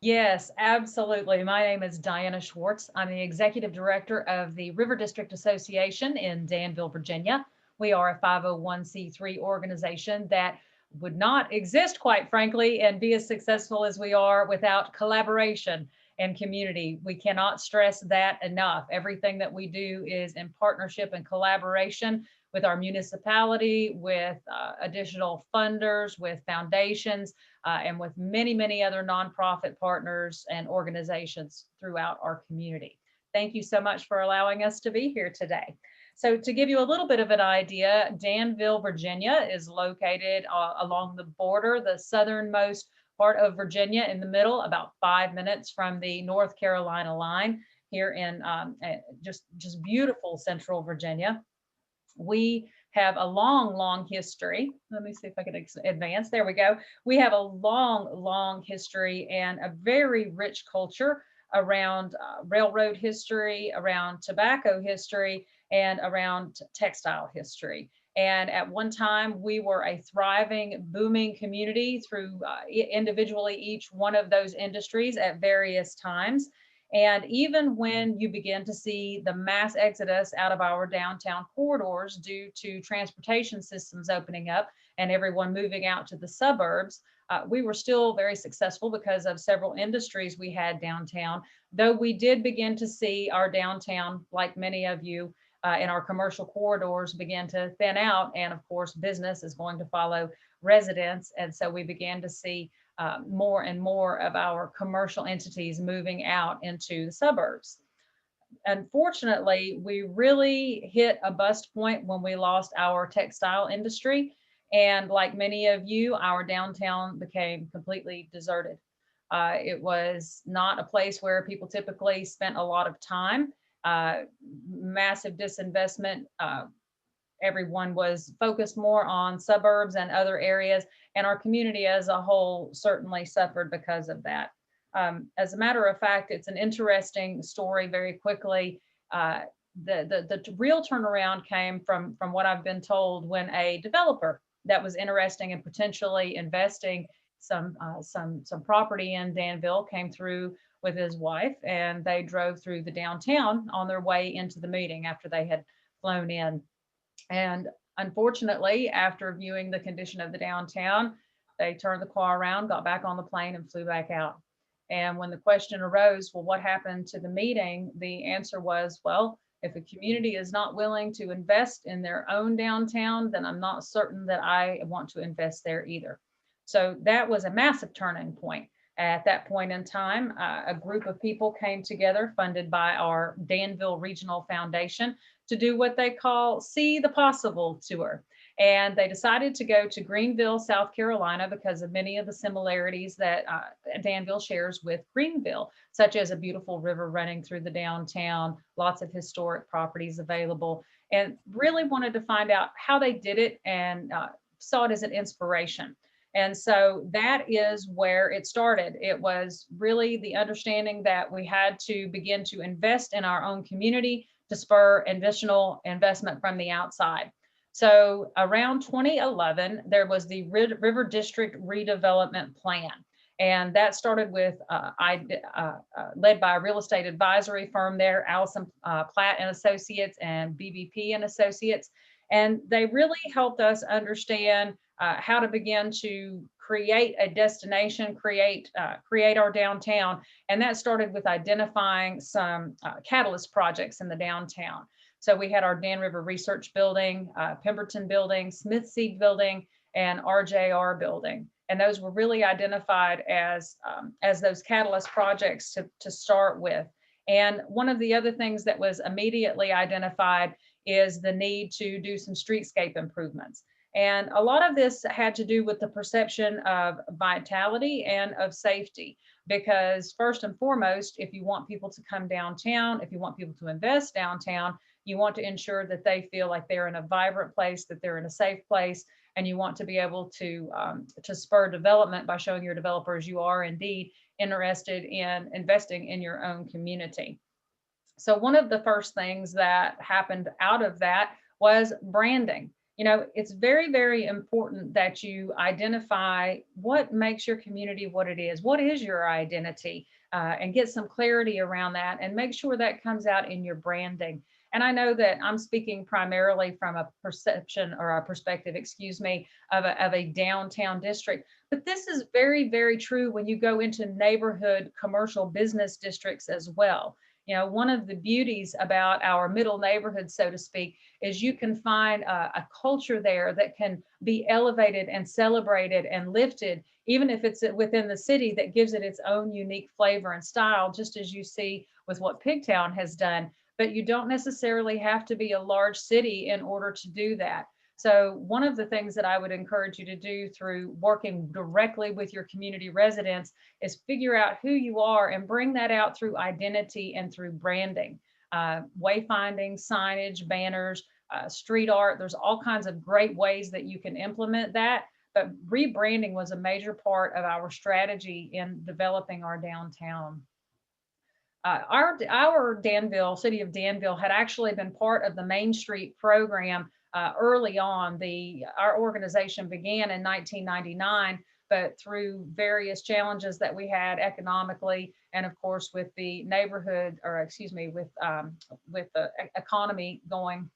Yes, absolutely. My name is Diana Schwartz. I'm the Executive Director of the River District Association in Danville, Virginia. We are a 501c3 organization that would not exist, quite frankly, and be as successful as we are without collaboration and community. We cannot stress that enough. Everything that we do is in partnership and collaboration with our municipality, with additional funders, with foundations, and with many, many other nonprofit partners and organizations throughout our community. Thank you so much for allowing us to be here today. So to give you a little bit of an idea, Danville, Virginia is located along the border, the southernmost part of Virginia in the middle, about 5 minutes from the North Carolina line here in just beautiful central Virginia. We have a long history. Let me see if I can advance. There we go. We have a long history and a very rich culture around railroad history, around tobacco history, and around textile history. And at one time, we were a thriving, booming community through individually each one of those industries at various times. And even when you begin to see the mass exodus out of our downtown corridors due to transportation systems opening up and everyone moving out to the suburbs, we were still very successful because of several industries we had downtown, though we did begin to see our downtown, like many of you in our commercial corridors, begin to thin out. And of course, business is going to follow residents. And so we began to see more and more of our commercial entities moving out into the suburbs. Unfortunately, we really hit a bust point when we lost our textile industry. And like many of you, our downtown became completely deserted. It was not a place where people typically spent a lot of time. Massive disinvestment. Everyone was focused more on suburbs and other areas, and our community as a whole certainly suffered because of that. As a matter of fact, it's an interesting story very quickly. The real turnaround came from what I've been told when a developer that was interested in potentially investing some property in Danville came through with his wife, and they drove through the downtown on their way into the meeting after they had flown in. And unfortunately, after viewing the condition of the downtown, they turned the car around, got back on the plane, and flew back out. And when the question arose, well, what happened to the meeting? The answer was, well, if a community is not willing to invest in their own downtown, then I'm not certain that I want to invest there either. So that was a massive turning point. At that point in time, a group of people came together, funded by our Danville Regional Foundation, to do what they call See the Possible tour. And they decided to go to Greenville, South Carolina, because of many of the similarities that Danville shares with Greenville, such as a beautiful river running through the downtown, lots of historic properties available, and really wanted to find out how they did it and saw it as an inspiration. And so that is where it started. It was really the understanding that we had to begin to invest in our own community to spur additional investment from the outside. So around 2011, there was the River District Redevelopment Plan. And that started with, led by a real estate advisory firm there, Allison Platt and Associates and BBP and Associates. And they really helped us understand how to begin to create a destination, create our downtown. And that started with identifying some catalyst projects in the downtown. So we had our Dan River Research Building, Pemberton Building, Smith Seed Building, and RJR Building. And those were really identified as those catalyst projects to start with. And one of the other things that was immediately identified is the need to do some streetscape improvements. And a lot of this had to do with the perception of vitality and of safety, because first and foremost, if you want people to come downtown, if you want people to invest downtown, you want to ensure that they feel like they're in a vibrant place, that they're in a safe place, and you want to be able to spur development by showing your developers you are indeed interested in investing in your own community. So one of the first things that happened out of that was branding. You know, it's very, very important that you identify what makes your community what it is. What is your identity? And get some clarity around that and make sure that comes out in your branding. And I know that I'm speaking primarily from a perception or a perspective, excuse me, of a downtown district. But this is very, very true when you go into neighborhood commercial business districts as well. You know, one of the beauties about our middle neighborhood, so to speak, is you can find a culture there that can be elevated and celebrated and lifted, even if it's within the city, that gives it its own unique flavor and style, just as you see with what Pigtown has done. But you don't necessarily have to be a large city in order to do that. So one of the things that I would encourage you to do through working directly with your community residents is figure out who you are and bring that out through identity and through branding, wayfinding, signage, banners, street art. There's all kinds of great ways that you can implement that. But rebranding was a major part of our strategy in developing our downtown. Our Danville, city of Danville, had actually been part of the Main Street program early on. Our organization began in 1999, but through various challenges that we had economically, and of course with the neighborhood, or excuse me, with the economy going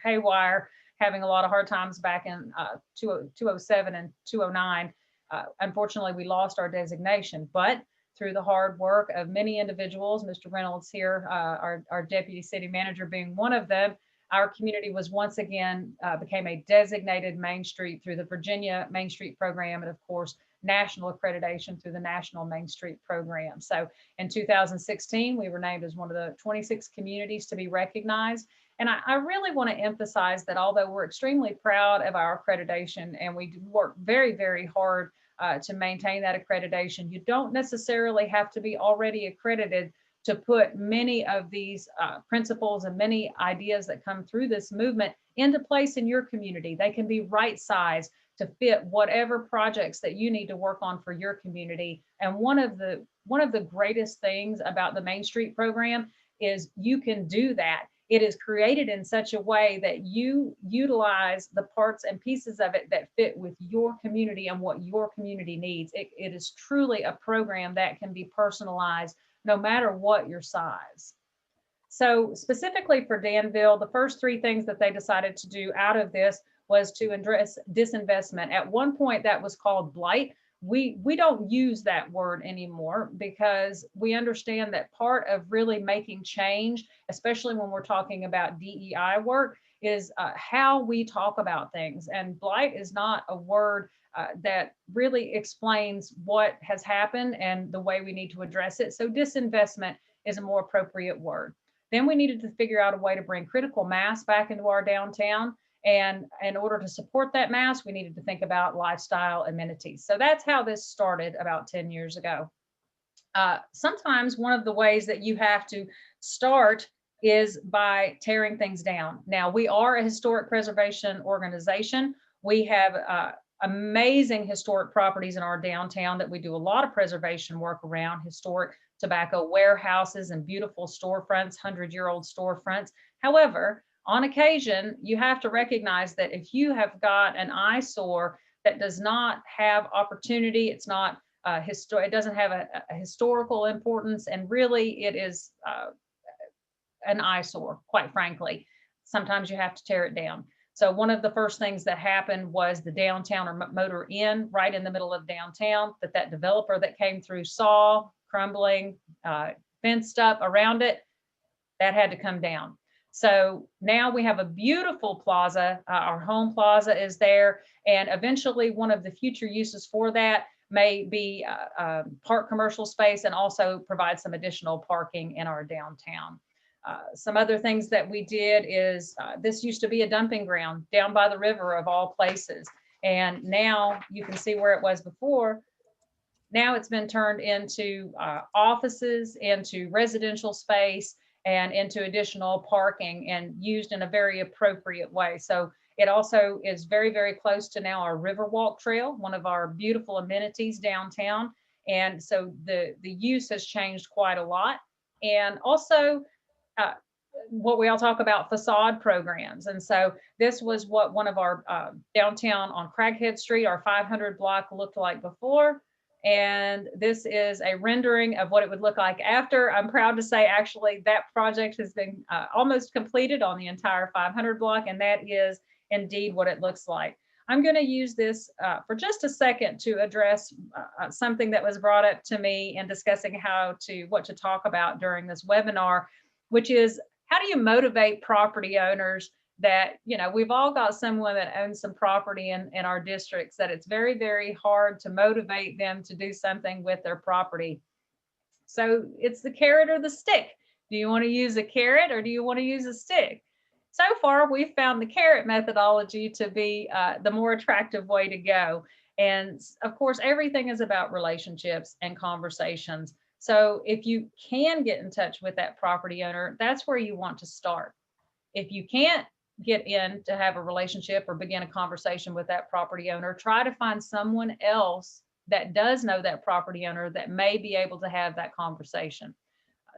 haywire, having a lot of hard times back in 2007 and 2009, unfortunately we lost our designation. But through the hard work of many individuals, Mr. Reynolds here, our deputy city manager being one of them, our community was once again became a designated Main Street through the Virginia Main Street program, and of course, national accreditation through the National Main Street program. So in 2016, we were named as one of the 26 communities to be recognized. And I really want to emphasize that although we're extremely proud of our accreditation and we work very, very hard to maintain that accreditation, you don't necessarily have to be already accredited to put many of these principles and many ideas that come through this movement into place in your community. They can be right sized to fit whatever projects that you need to work on for your community. And one of the greatest things about the Main Street program is you can do that. It is created in such a way that you utilize the parts and pieces of it that fit with your community and what your community needs. It is truly a program that can be personalized no matter what your size. So specifically for Danville, the first three things that they decided to do out of this was to address disinvestment. At one point that was called blight, we don't use that word anymore because we understand that part of really making change, especially when we're talking about DEI work, is how we talk about things. And blight is not a word that really explains what has happened and the way we need to address it. So disinvestment is a more appropriate word. Then we needed to figure out a way to bring critical mass back into our downtown. And in order to support that mass, we needed to think about lifestyle amenities. So that's how this started about 10 years ago. Sometimes one of the ways that you have to start is by tearing things down. Now, we are a historic preservation organization. We have amazing historic properties in our downtown that we do a lot of preservation work around, historic tobacco warehouses and beautiful storefronts, 100-year-old storefronts. However, on occasion, you have to recognize that if you have got an eyesore that does not have opportunity, it's not it doesn't have a historical importance, and really it is an eyesore, quite frankly. Sometimes you have to tear it down. So one of the first things that happened was the downtown or motor inn right in the middle of downtown that developer that came through saw crumbling, fenced up around it, that had to come down. So now we have a beautiful plaza. Our home plaza is there. And eventually one of the future uses for that may be park commercial space and also provide some additional parking in our downtown. Some other things that we did is this used to be a dumping ground down by the river of all places. And now you can see where it was before. Now it's been turned into offices, into residential space, and into additional parking and used in a very appropriate way. So it also is very, very close to now our Riverwalk Trail, one of our beautiful amenities downtown. And so the use has changed quite a lot. And also, what we all talk about facade programs. And so this was what one of our downtown on Craighead Street, our 500 block looked like before. And this is a rendering of what it would look like after. I'm proud to say, actually, that project has been almost completed on the entire 500 block. And that is indeed what it looks like. I'm going to use this for just a second to address something that was brought up to me in discussing what to talk about during this webinar, which is how do you motivate property owners that, we've all got someone that owns some property in our districts that it's very, very hard to motivate them to do something with their property. So it's the carrot or the stick. Do you want to use a carrot or do you want to use a stick? So far, we've found the carrot methodology to be the more attractive way to go. And of course, everything is about relationships and conversations. So if you can get in touch with that property owner, that's where you want to start. If you can't get in to have a relationship or begin a conversation with that property owner, try to find someone else that does know that property owner that may be able to have that conversation.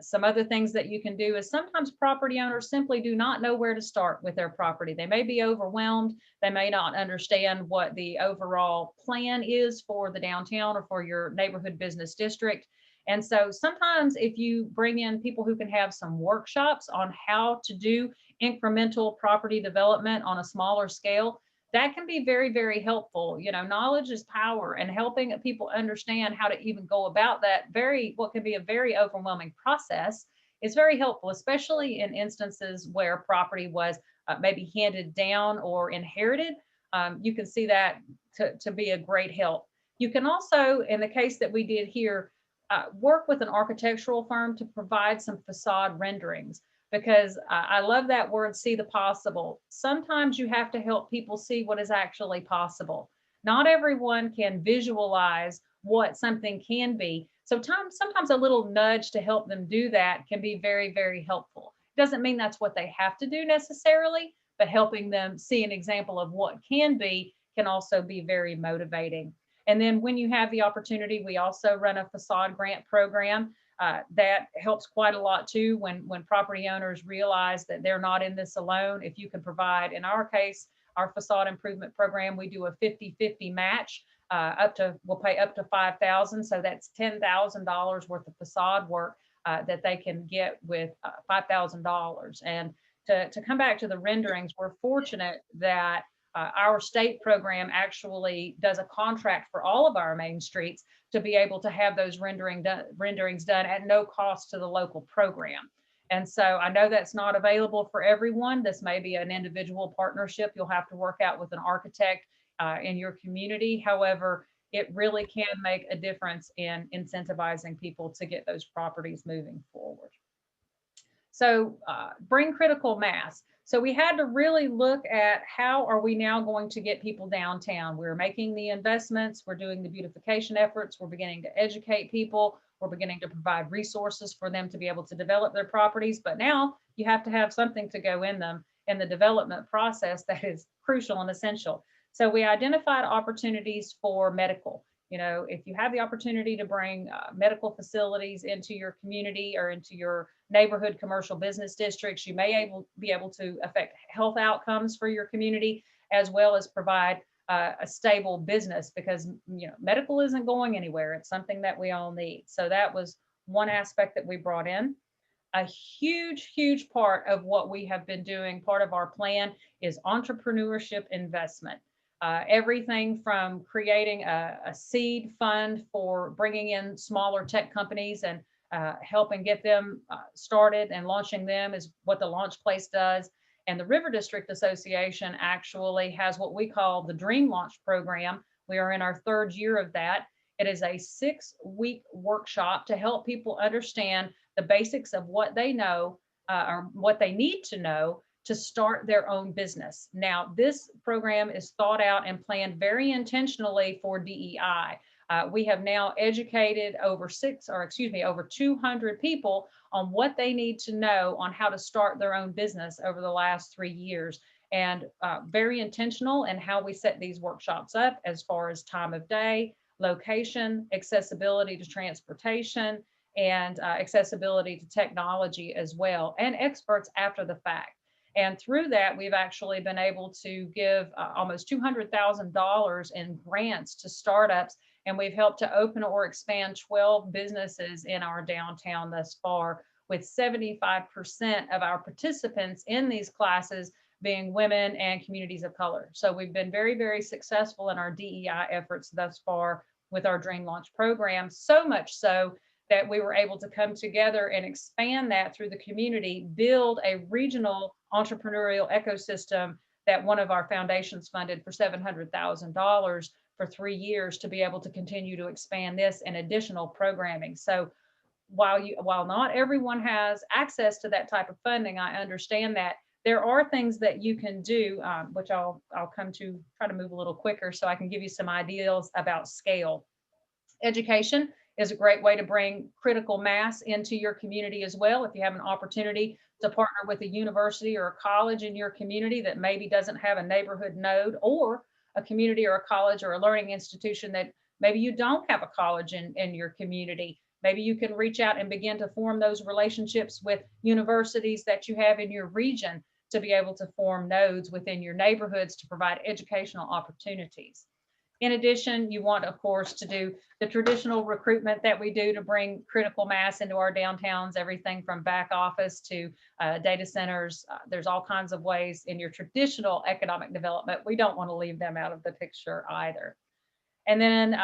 Some other things that you can do is sometimes property owners simply do not know where to start with their property. They may be overwhelmed. They may not understand what the overall plan is for the downtown or for your neighborhood business district. And so sometimes if you bring in people who can have some workshops on how to do incremental property development on a smaller scale, that can be very, very helpful. Knowledge is power, and helping people understand how to even go about that what can be a very overwhelming process is very helpful, especially in instances where property was maybe handed down or inherited. You can see that to be a great help. You can also, in the case that we did here, work with an architectural firm to provide some facade renderings, because I love that word, see the possible. Sometimes you have to help people see what is actually possible. Not everyone can visualize what something can be. So sometimes a little nudge to help them do that can be very, very helpful. It doesn't mean that's what they have to do necessarily, but helping them see an example of what can be can also be very motivating. And then when you have the opportunity, we also run a facade grant program that helps quite a lot too when property owners realize that they're not in this alone. If you can provide, in our case, our facade improvement program, we do a 50-50 match we'll pay up to $5,000. So that's $10,000 worth of facade work that they can get with $5,000. And to come back to the renderings, we're fortunate that Our state program actually does a contract for all of our main streets to be able to have those renderings done at no cost to the local program. And so I know that's not available for everyone. This may be an individual partnership you'll have to work out with an architect in your community. However, it really can make a difference in incentivizing people to get those properties moving forward. So bring critical mass. So we had to really look at how are we now going to get people downtown. We're making the investments, we're doing the beautification efforts, we're beginning to educate people, we're beginning to provide resources for them to be able to develop their properties. But now you have to have something to go in them in the development process that is crucial and essential. So we identified opportunities for medical. You know, if you have the opportunity to bring medical facilities into your community or into your neighborhood commercial business districts, you may be able to affect health outcomes for your community, as well as provide a stable business, because you know medical isn't going anywhere. It's something that we all need. So that was one aspect that we brought in. A huge part of what we have been doing, part of our plan, is entrepreneurship investment. Everything from creating a seed fund for bringing in smaller tech companies and helping get them started and launching them is what the Launch Place does. And the River District Association actually has what we call the Dream Launch Program. We are in our 3rd year of that. It is a 6-week workshop to help people understand the basics of what they know or what they need to know to start their own business. Now, this program is thought out and planned very intentionally for DEI. We have now educated over 200 people on what they need to know on how to start their own business over the last 3 years, and very intentional in how we set these workshops up as far as time of day, location, accessibility to transportation, and accessibility to technology as well, and experts after the fact. And through that, we've actually been able to give almost $200,000 in grants to startups, and we've helped to open or expand 12 businesses in our downtown thus far, with 75% of our participants in these classes being women and communities of color. So we've been very successful in our DEI efforts thus far with our Dream Launch program, so much so that we were able to come together and expand that through the community, build a regional entrepreneurial ecosystem that one of our foundations funded for $700,000 for 3 years to be able to continue to expand this and additional programming. So while not everyone has access to that type of funding, I understand that there are things that you can do, which I'll come to try to move a little quicker so I can give you some ideas about scale. Education is a great way to bring critical mass into your community as well. If you have an opportunity to partner with a university or a college in your community that maybe doesn't have a neighborhood node, or a community or a college or a learning institution that maybe you don't have a college in your community, maybe you can reach out and begin to form those relationships with universities that you have in your region to be able to form nodes within your neighborhoods to provide educational opportunities. In addition, you want, of course, to do the traditional recruitment that we do to bring critical mass into our downtowns, everything from back office to data centers. There's all kinds of ways in your traditional economic development. We don't want to leave them out of the picture either. And then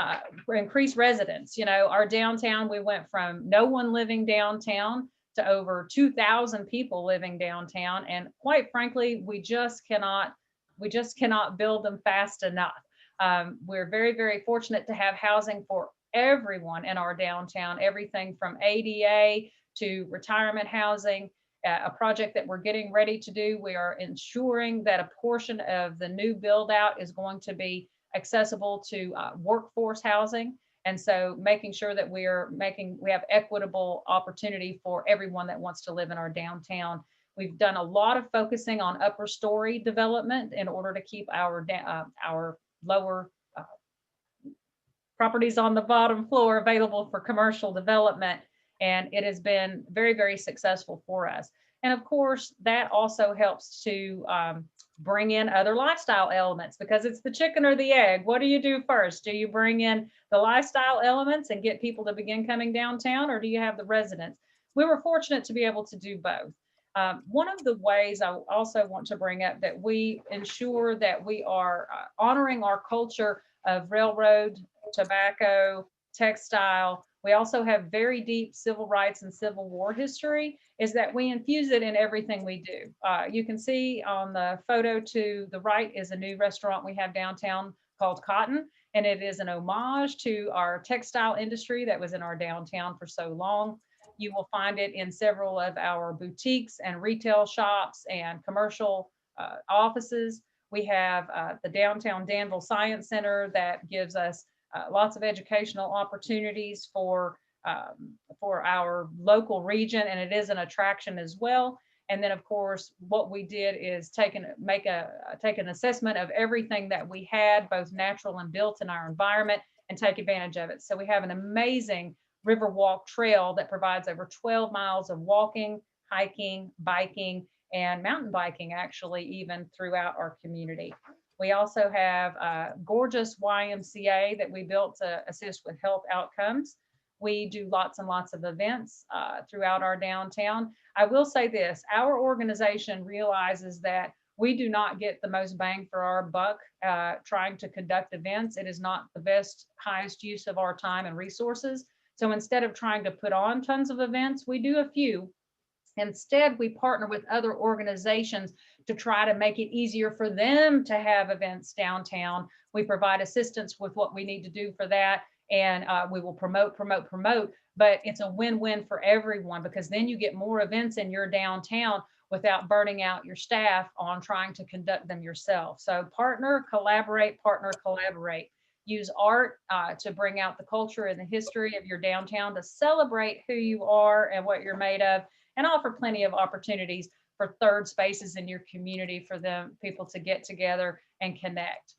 increase residents. You know, our downtown, we went from no one living downtown to over 2,000 people living downtown. And quite frankly, we just cannot build them fast enough. We're very fortunate to have housing for everyone in our downtown, everything from ADA to retirement housing. A project that we're getting ready to do, we are ensuring that a portion of the new build out is going to be accessible to workforce housing. And so making sure that we have equitable opportunity for everyone that wants to live in our downtown. We've done a lot of focusing on upper story development in order to keep our lower properties on the bottom floor available for commercial development. And it has been very successful for us. And of course, that also helps to bring in other lifestyle elements, because it's the chicken or the egg. What do you do first? Do you bring in the lifestyle elements and get people to begin coming downtown, or do you have the residents? We were fortunate to be able to do both. One of the ways I also want to bring up that we ensure that we are honoring our culture of railroad, tobacco, textile. We also have very deep civil rights and Civil War history, is that we infuse it in everything we do. You can see on the photo to the right is a new restaurant we have downtown called Cotton, and it is an homage to our textile industry that was in our downtown for so long. You will find it in several of our boutiques and retail shops and commercial offices. We have the downtown Danville Science Center that gives us lots of educational opportunities for our local region, and it is an attraction as well. And then, of course, what we did is take an assessment of everything that we had, both natural and built in our environment, and take advantage of it. So we have an amazing Riverwalk Trail that provides over 12 miles of walking, hiking, biking, and mountain biking, actually, even throughout our community. We also have a gorgeous YMCA that we built to assist with health outcomes. We do lots and lots of events throughout our downtown. I will say this, our organization realizes that we do not get the most bang for our buck trying to conduct events. It is not the best, highest use of our time and resources. So instead of trying to put on tons of events, we do a few. Instead, we partner with other organizations to try to make it easier for them to have events downtown. We provide assistance with what we need to do for that. And we will promote, but it's a win-win for everyone, because then you get more events in your downtown without burning out your staff on trying to conduct them yourself. So partner, collaborate. Use art to bring out the culture and the history of your downtown, to celebrate who you are and what you're made of, and offer plenty of opportunities for third spaces in your community for people to get together and connect.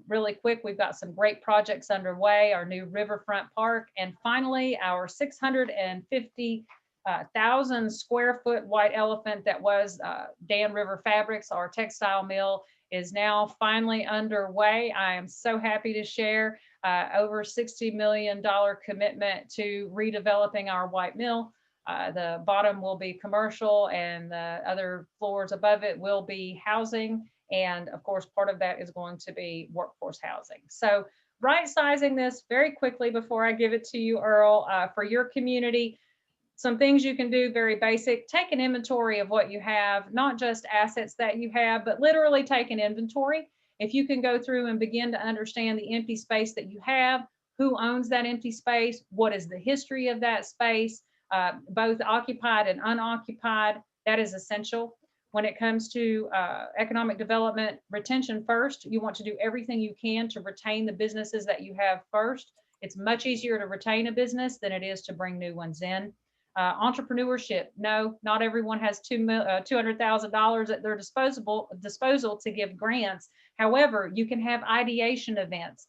Really quick, we've got some great projects underway, our new Riverfront Park, and finally our 650,000 square foot white elephant that was Dan River Fabrics, our textile mill, is now finally underway. I am so happy to share over $60 million commitment to redeveloping our white mill. The bottom will be commercial and the other floors above it will be housing. And of course, part of that is going to be workforce housing. So right sizing this very quickly before I give it to you, Earl, for your community. Some things you can do, very basic. Take an inventory of what you have, not just assets that you have, but literally take an inventory. If you can go through and begin to understand the empty space that you have, who owns that empty space, what is the history of that space, both occupied and unoccupied, that is essential. When it comes to economic development, retention first. You want to do everything you can to retain the businesses that you have first. It's much easier to retain a business than it is to bring new ones in. Entrepreneurship. No, not everyone has $200,000 at their disposal to give grants. However, you can have ideation events.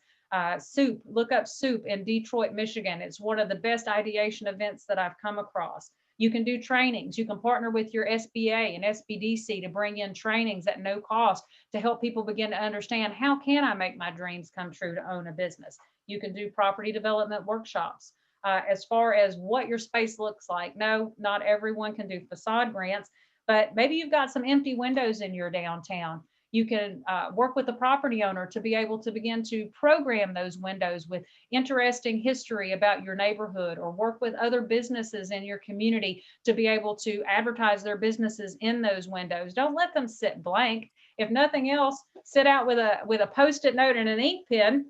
SOUP, look up SOUP in Detroit, Michigan. It's one of the best ideation events that I've come across. You can do trainings. You can partner with your SBA and SBDC to bring in trainings at no cost to help people begin to understand, how can I make my dreams come true to own a business? You can do property development workshops. As far as what your space looks like, no, not everyone can do facade grants, but maybe you've got some empty windows in your downtown. You can work with the property owner to be able to begin to program those windows with interesting history about your neighborhood, or work with other businesses in your community to be able to advertise their businesses in those windows. Don't let them sit blank. If nothing else, sit out with a Post-it note and an ink pen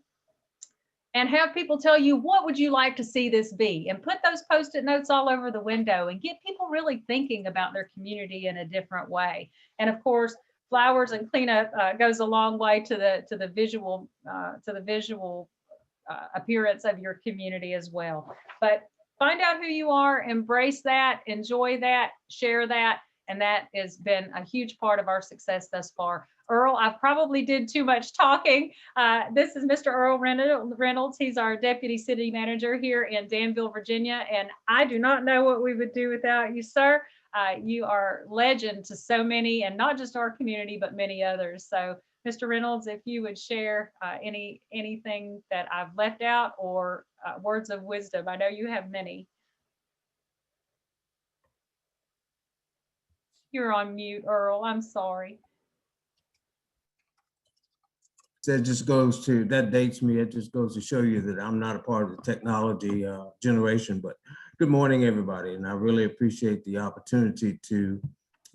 and have people tell you, what would you like to see this be? And put those Post-it notes all over the window and get people really thinking about their community in a different way. And of course, flowers and cleanup goes a long way to the visual appearance of your community as well. But find out who you are, embrace that, enjoy that, share that, and that has been a huge part of our success thus far. Earl, I probably did too much talking. This is Mr. Earl Reynolds. He's our Deputy City Manager here in Danville, Virginia, and I do not know what we would do without you, sir. You are legend to so many, and not just our community, but many others. So, Mr. Reynolds, if you would share anything that I've left out, or words of wisdom. I know you have many. You're on mute, Earl. I'm sorry. That just goes to, that dates me. It just goes to show you that I'm not a part of the technology generation, but good morning, everybody. And I really appreciate the opportunity to,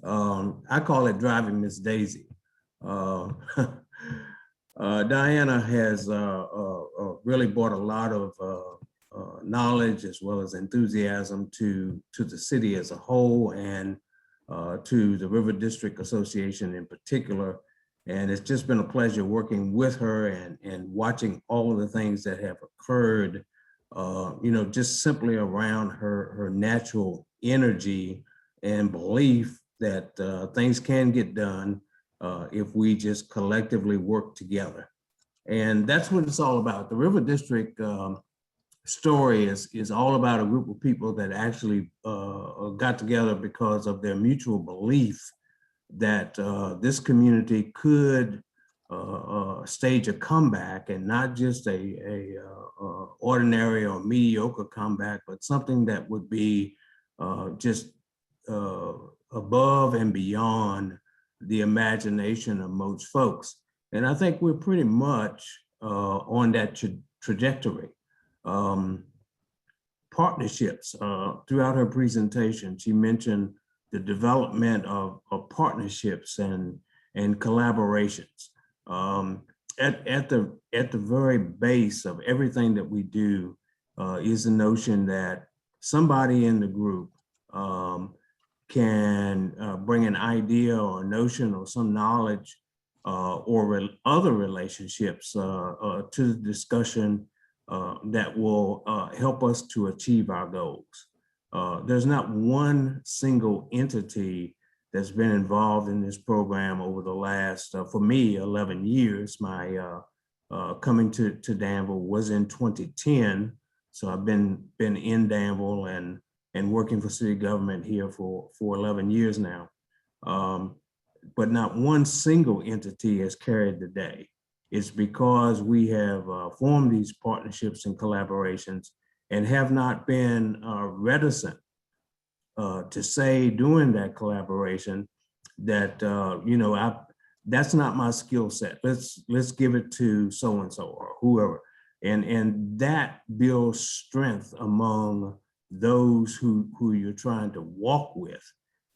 I call it driving Miss Daisy. Diana has really brought a lot of knowledge as well as enthusiasm to the city as a whole and to the River District Association in particular. And it's just been a pleasure working with her and watching all of the things that have occurred, you know, just simply around her natural energy and belief that things can get done if we just collectively work together. And that's what it's all about. The River District story is all about a group of people that actually got together because of their mutual belief that this community could stage a comeback, and not just a ordinary or mediocre comeback, but something that would be just above and beyond the imagination of most folks. And I think we're pretty much on that trajectory. Partnerships, throughout her presentation, she mentioned the development of partnerships and collaborations. At the very base of everything that we do is the notion that somebody in the group can bring an idea or a notion or some knowledge or other relationships to the discussion that will help us to achieve our goals. There's not one single entity that's been involved in this program over the last, for me, 11 years. My coming to Danville was in 2010. So I've been in Danville and working for city government here for 11 years now. But not one single entity has carried the day. It's because we have formed these partnerships and collaborations and have not been reticent to say during that collaboration that, you know, that's not my skill set. Let's give it to so-and-so or whoever. And that builds strength among those who you're trying to walk with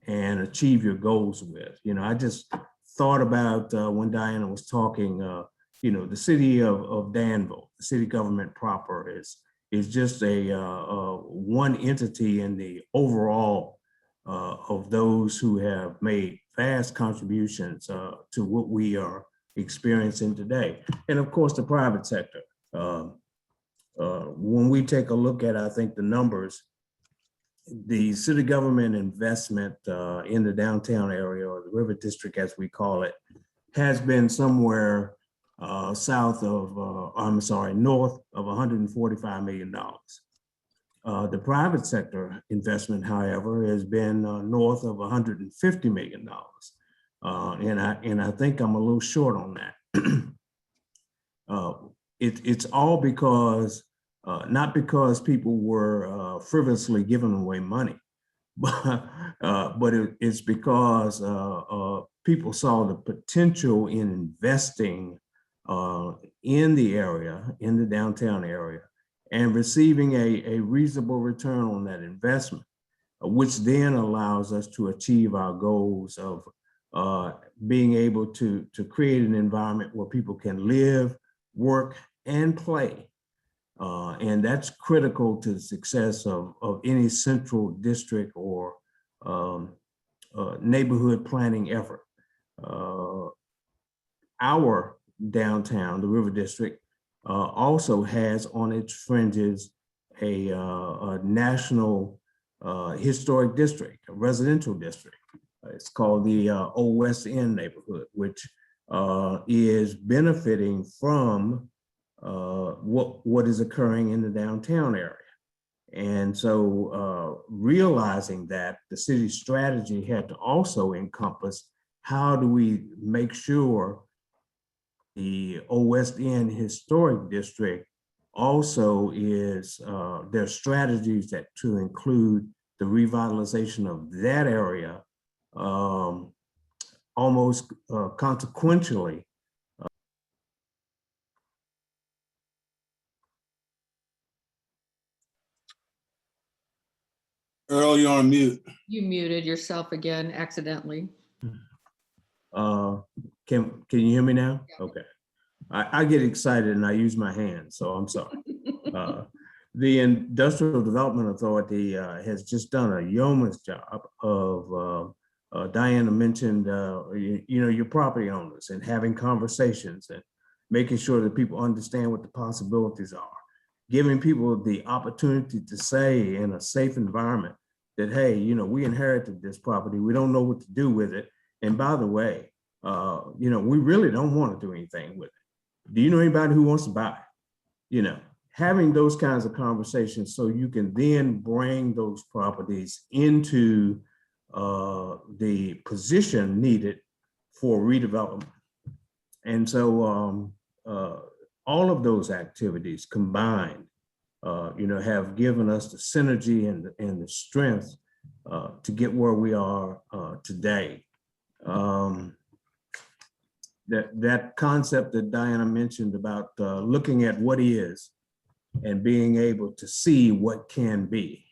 and achieve your goals with. You know, I just thought about when Diana was talking, you know, the city of Danville, the city government proper is just a one entity in the overall of those who have made vast contributions to what we are experiencing today. And of course, the private sector. When we take a look at, I think, the numbers, the city government investment in the downtown area, or the River District as we call it, has been somewhere north of $145 million. The private sector investment, however, has been north of $150 million. And I think I'm a little short on that. It's all because, not because people were frivolously giving away money, but it's because people saw the potential in investing in the area, in the downtown area, and receiving a reasonable return on that investment, which then allows us to achieve our goals of being able to create an environment where people can live, work, and play. And that's critical to the success of any central district or neighborhood planning effort. Our downtown, the River District, also has on its fringes a national historic district, a residential district. It's called the Old West End neighborhood, which is benefiting from what is occurring in the downtown area. And so realizing that, the city's strategy had to also encompass how do we make sure the Old West End Historic District also is their strategies that to include the revitalization of that area almost consequentially. Earl, you're on mute. You muted yourself again accidentally. Can you hear me now? Okay. I get excited and I use my hands, so I'm sorry. The Industrial Development Authority has just done a yeoman's job of, Diana mentioned, your property owners and having conversations and making sure that people understand what the possibilities are, giving people the opportunity to say in a safe environment that, hey, we inherited this property, we don't know what to do with it. And by the way, we really don't want to do anything with it. Do you know anybody who wants to buy it? Having those kinds of conversations so you can then bring those properties into the position needed for redevelopment. And so all of those activities combined, have given us the synergy and the strength to get where we are today. That concept that Diana mentioned about looking at what is and being able to see what can be.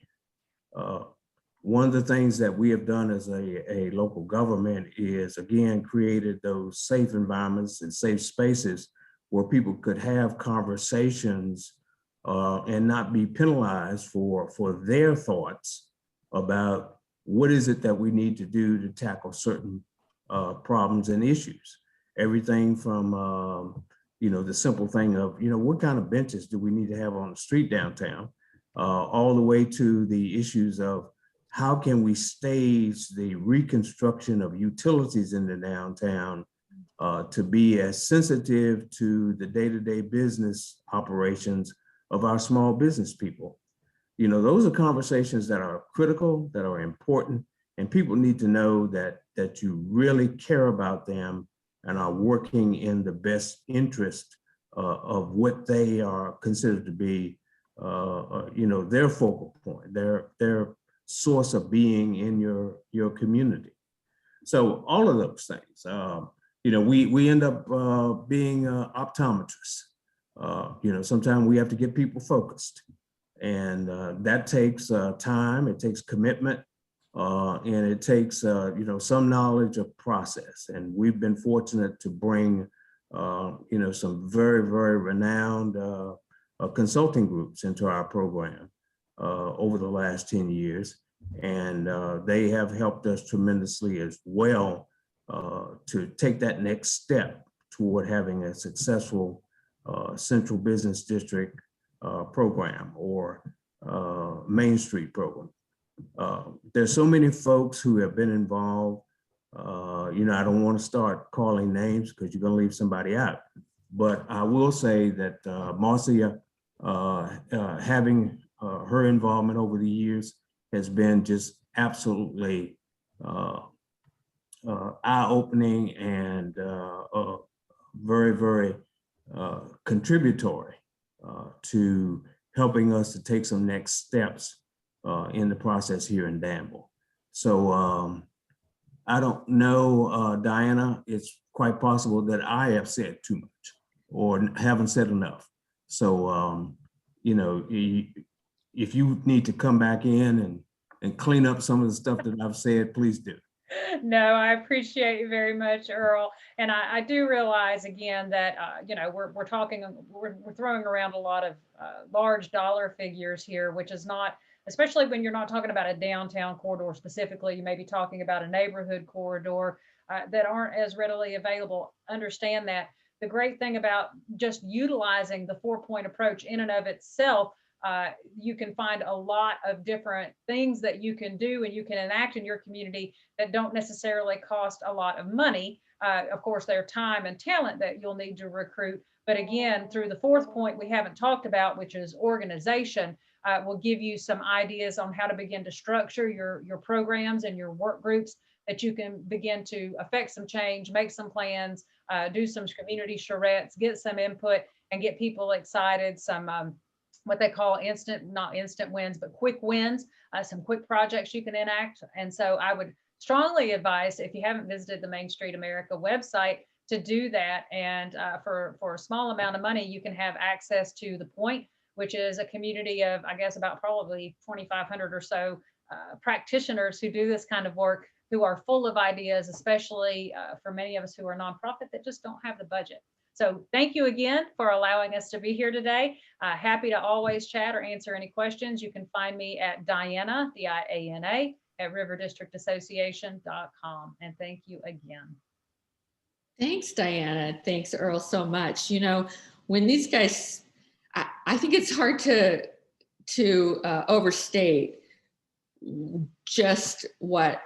One of the things that we have done as a local government is, again, created those safe environments and safe spaces where people could have conversations and not be penalized for their thoughts about what is it that we need to do to tackle certain problems and issues. Everything from, the simple thing of, what kind of benches do we need to have on the street downtown, all the way to the issues of how can we stage the reconstruction of utilities in the downtown to be as sensitive to the day-to-day business operations of our small business people. Those are conversations that are critical, that are important, and people need to know that you really care about them and are working in the best interest of what they are considered to be, their focal point, their source of being in your community. So all of those things, we end up being optometrists. Sometimes we have to get people focused, and that takes time, it takes commitment, and it takes some knowledge of process. And we've been fortunate to bring some very, very renowned consulting groups into our program over the last 10 years. And they have helped us tremendously as well to take that next step toward having a successful Central Business District program or Main Street program. There's so many folks who have been involved. I don't want to start calling names because you're going to leave somebody out. But I will say that Marcia, having her involvement over the years has been just absolutely eye-opening and very, very contributory to helping us to take some next steps in the process here in Danville. So I don't know, Diana, it's quite possible that I have said too much or haven't said enough. So, if you need to come back in and clean up some of the stuff that I've said, please do. No, I appreciate you very much, Earl. And I do realize again that, we're throwing around a lot of large dollar figures here, which is not, especially when you're not talking about a downtown corridor specifically, you may be talking about a neighborhood corridor that aren't as readily available. Understand that. The great thing about just utilizing the 4-point approach in and of itself, you can find a lot of different things that you can do and you can enact in your community that don't necessarily cost a lot of money. Of course, their time and talent that you'll need to recruit. But again, through the 4th point we haven't talked about, which is organization, will give you some ideas on how to begin to structure your programs and your work groups that you can begin to affect some change, make some plans, do some community charrettes, get some input and get people excited, some what they call not instant wins, but quick wins, some quick projects you can enact. And so I would strongly advise, if you haven't visited the Main Street America website, to do that. And for a small amount of money, you can have access to The Point, which is a community of, I guess, about probably 2,500 or so practitioners who do this kind of work, who are full of ideas, especially for many of us who are nonprofit that just don't have the budget. So thank you again for allowing us to be here today. Happy to always chat or answer any questions. You can find me at Diana, D-I-A-N-A, at riverdistrictassociation.com. And thank you again. Thanks, Diana. Thanks, Earl, so much. You know, when these guys, I think it's hard to overstate just what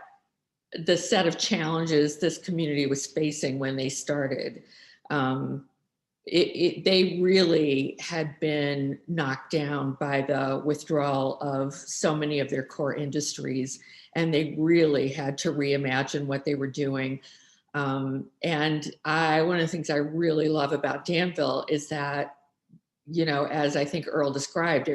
the set of challenges this community was facing when they started. They really had been knocked down by the withdrawal of so many of their core industries, and they really had to reimagine what they were doing. And one of the things I really love about Danville is that, you know, as I think Earl described,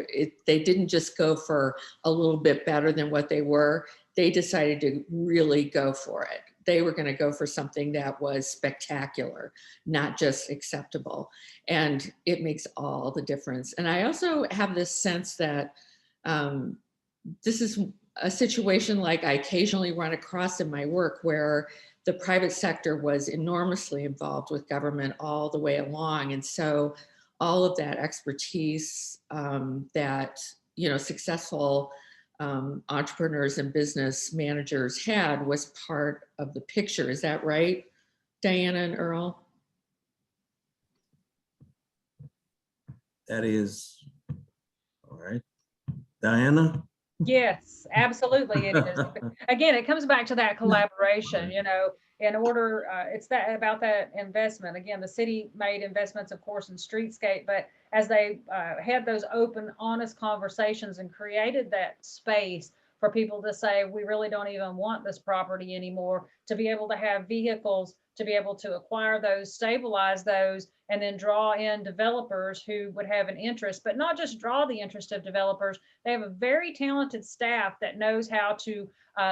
they didn't just go for a little bit better than what they were. They decided to really go for it. They were going to go for something that was spectacular, not just acceptable. And it makes all the difference. And I also have this sense that this is a situation like I occasionally run across in my work, where the private sector was enormously involved with government all the way along. And so all of that expertise that, you know, successful entrepreneurs and business managers had was part of the picture. Is that right, Diana and Earl? That is, all right. Diana? Yes, absolutely it is. Again, it comes back to that collaboration, you know, in order, it's about that investment. Again, the city made investments, of course, in streetscape, but as they had those open, honest conversations and created that space for people to say, we really don't even want this property anymore, to be able to have vehicles, to be able to acquire those, stabilize those, and then draw in developers who would have an interest, but not just draw the interest of developers. They have a very talented staff that knows how to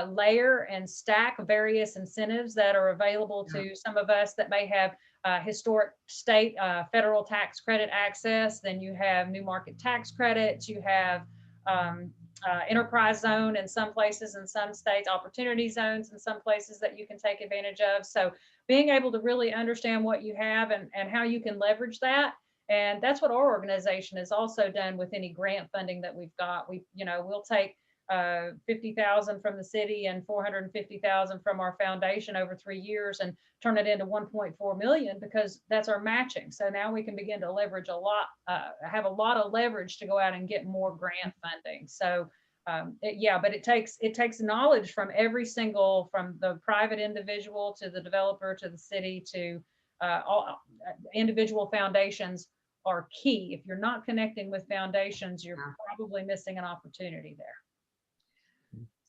layer and stack various incentives that are available to some of us that may have historic state federal tax credit access. Then you have new market tax credits, you have enterprise zone in some places, in some states, opportunity zones in some places that you can take advantage of. So being able to really understand what you have and how you can leverage that. And that's what our organization has also done with any grant funding that we've got. We'll take 50,000 from the city and 450,000 from our foundation over 3 years and turn it into 1.4 million, because that's our matching. So now we can begin to leverage a lot, have a lot of leverage to go out and get more grant funding. So but it takes knowledge from every single, from the private individual to the developer to the city to all individual foundations are key. If you're not connecting with foundations, you're probably missing an opportunity there.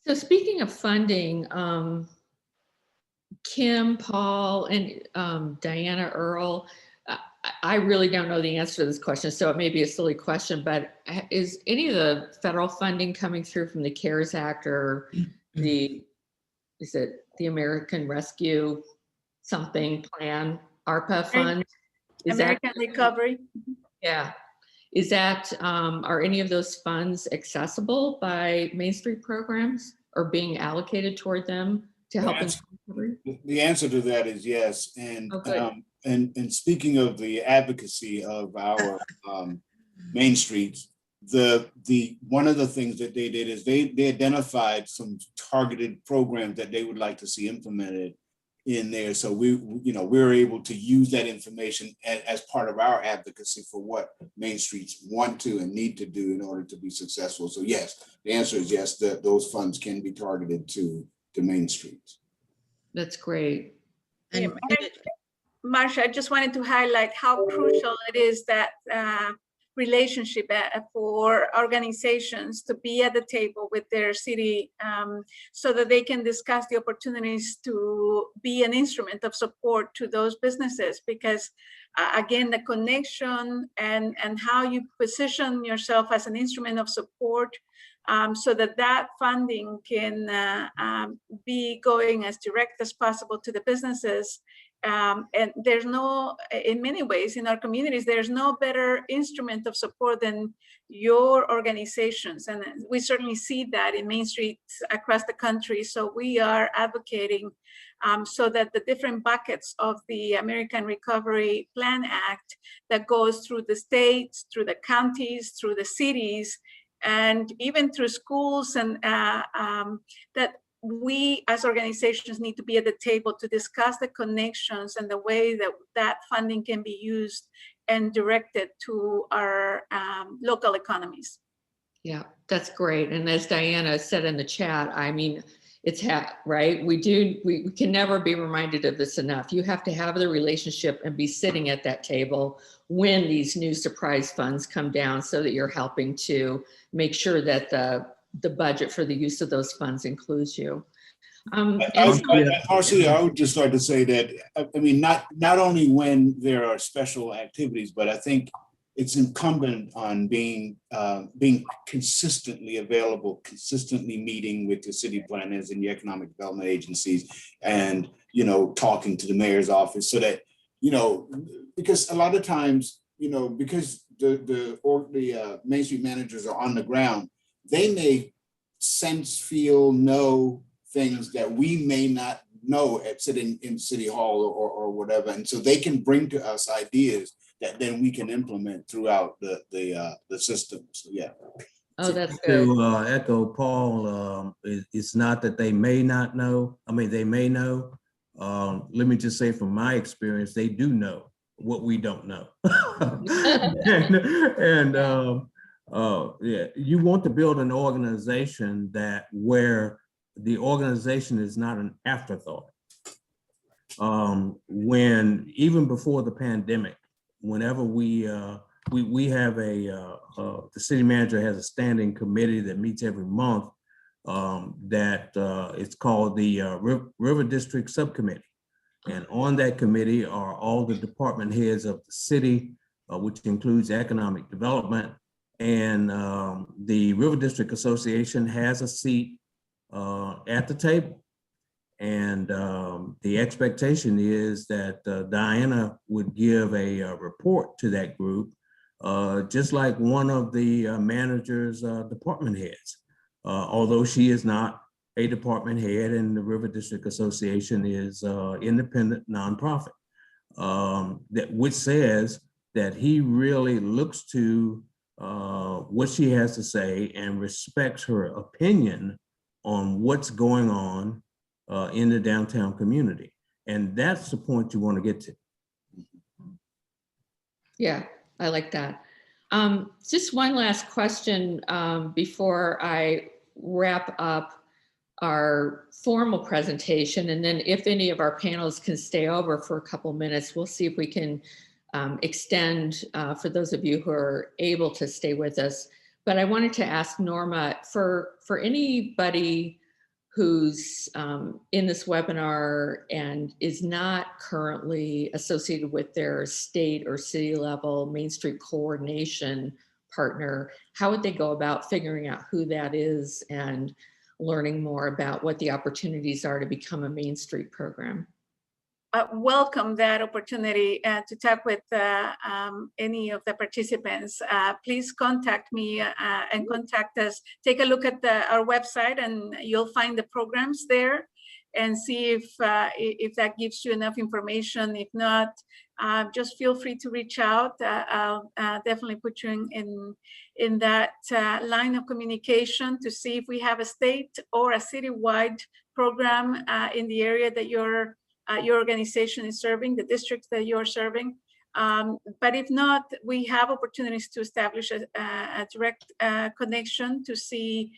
So speaking of funding, Kim, Paul, and Diana, Earl, I really don't know the answer to this question, so it may be a silly question, but is any of the federal funding coming through from the CARES Act or is it the American Rescue something plan, ARPA fund? American Recovery. Yeah. Is that, are any of those funds accessible by Main Street programs or being allocated toward them to help in recovery? The answer to that is yes. And speaking of the advocacy of our Main Streets, one of the things that they did is they identified some targeted programs that they would like to see implemented in there. So we're able to use that information as part of our advocacy for what Main Streets want to and need to do in order to be successful. So yes, the answer is yes, that those funds can be targeted to Main Streets. That's great. And Marcia, I just wanted to highlight how crucial it is that relationship for organizations to be at the table with their city so that they can discuss the opportunities to be an instrument of support to those businesses. Because again, the connection and how you position yourself as an instrument of support so that that funding can be going as direct as possible to the businesses. And there's no, in many ways in our communities, there's no better instrument of support than your organizations. And we certainly see that in Main Streets across the country. So we are advocating so that the different buckets of the American Recovery Plan Act that goes through the states, through the counties, through the cities, and even through schools, and that we as organizations need to be at the table to discuss the connections and the way that that funding can be used and directed to our local economies. Yeah, that's great. And as Diana said in the chat, I mean, it's right. We can never be reminded of this enough. You have to have the relationship and be sitting at that table when these new surprise funds come down, so that you're helping to make sure that the budget for the use of those funds includes you. Marcia, I would just like to say that, I mean, not only when there are special activities, but I think it's incumbent on being consistently available, consistently meeting with the city planners and the economic development agencies, and, you know, talking to the mayor's office, so that, you know, because a lot of times, you know, because the Main Street managers are on the ground, they may sense, feel, know things that we may not know at sitting in City Hall or whatever. And so they can bring to us ideas that then we can implement throughout the system. So yeah. Oh, that's good. To echo Paul, it's not that they may not know. I mean, they may know. Let me just say from my experience, they do know what we don't know. Yeah, you want to build an organization where the organization is not an afterthought. When, even before the pandemic, whenever we have the city manager has a standing committee that meets every month, that it's called the River District Subcommittee. And on that committee are all the department heads of the city, which includes economic development. And the River District Association has a seat at the table. And the expectation is that Diana would give a report to that group, just like one of the manager's department heads, although she is not a department head, and the River District Association is independent nonprofit, which says that he really looks to what she has to say and respects her opinion on what's going on in the downtown community. And that's the point you want to get to. Yeah, I like that. Just one last question before I wrap up our formal presentation. And then if any of our panelists can stay over for a couple minutes, we'll see if we can extend for those of you who are able to stay with us. But I wanted to ask Norma, for anybody who's in this webinar and is not currently associated with their state or city level Main Street coordination partner, how would they go about figuring out who that is and learning more about what the opportunities are to become a Main Street program? Welcome that opportunity to talk with any of the participants. Please contact me and contact us. Take a look at our website and you'll find the programs there, and see if that gives you enough information. If not, just feel free to reach out. I'll definitely put you in that line of communication to see if we have a state or a citywide program in the area that your organization is serving, the districts that you're serving. But if not, we have opportunities to establish a direct connection to see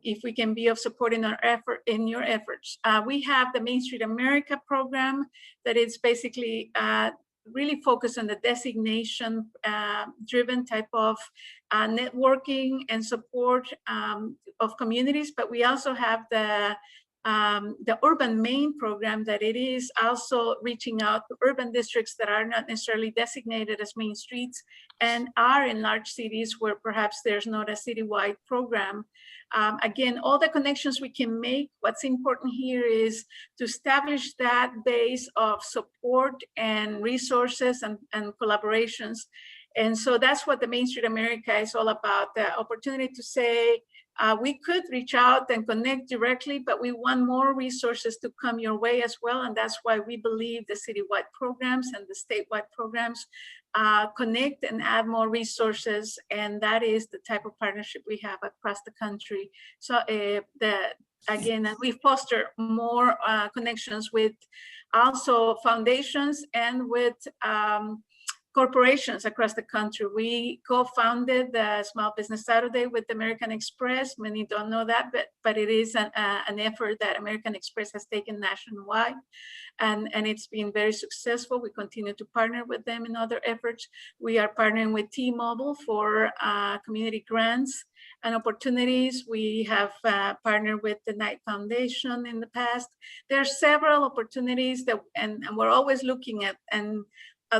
if we can be of support in your efforts. We have the Main Street America program that is basically really focused on the designation driven type of networking and support of communities. But we also have the the urban main program, that it is also reaching out to urban districts that are not necessarily designated as main streets and are in large cities where perhaps there's not a citywide program. Again, all the connections we can make. What's important here is to establish that base of support and resources and collaborations. And so that's what the Main Street America is all about, the opportunity to say, we could reach out and connect directly, but we want more resources to come your way as well. And that's why we believe the citywide programs and the statewide programs connect and add more resources. And that is the type of partnership we have across the country. So again, and we foster more connections with also foundations and with corporations across the country. We co-founded the Small Business Saturday with American Express. Many don't know that, but it is an effort that American Express has taken nationwide, and it's been very successful. We continue to partner with them in other efforts. We are partnering with T-Mobile for community grants and opportunities. We have partnered with the Knight Foundation in the past. There are several opportunities that, and we're always looking at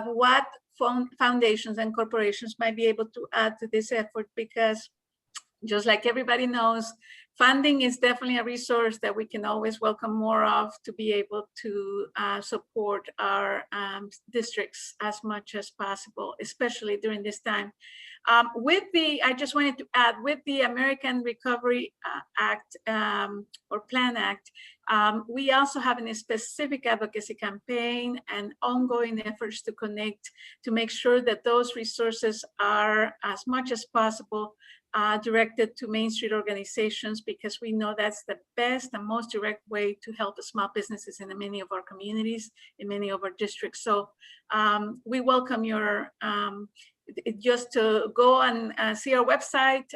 what foundations and corporations might be able to add to this effort, because just like everybody knows, funding is definitely a resource that we can always welcome more of to be able to support our districts as much as possible, especially during this time. I just wanted to add, with the American Recovery Act or Plan Act, we also have a specific advocacy campaign and ongoing efforts to connect, to make sure that those resources are as much as possible directed to Main Street organizations, because we know that's the best and most direct way to help the small businesses in many of our communities, in many of our districts. So we welcome your just to go and see our website.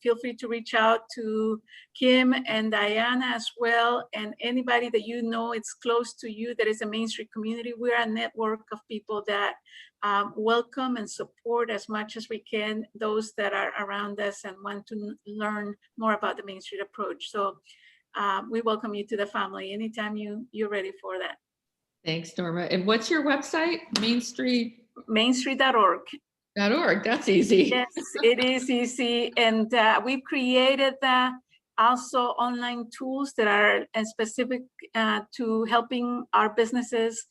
Feel free to reach out to Kim and Diana as well, and anybody that you know it's close to you that is a Main Street community. We're a network of people that welcome and support as much as we can those that are around us and want to learn more about the Main Street approach. So we welcome you to the family anytime you're ready for that. Thanks, Norma. And what's your website? Mainstreet.org. .org. That's easy. Yes, it is easy. And we've created also online tools that are specific to helping our businesses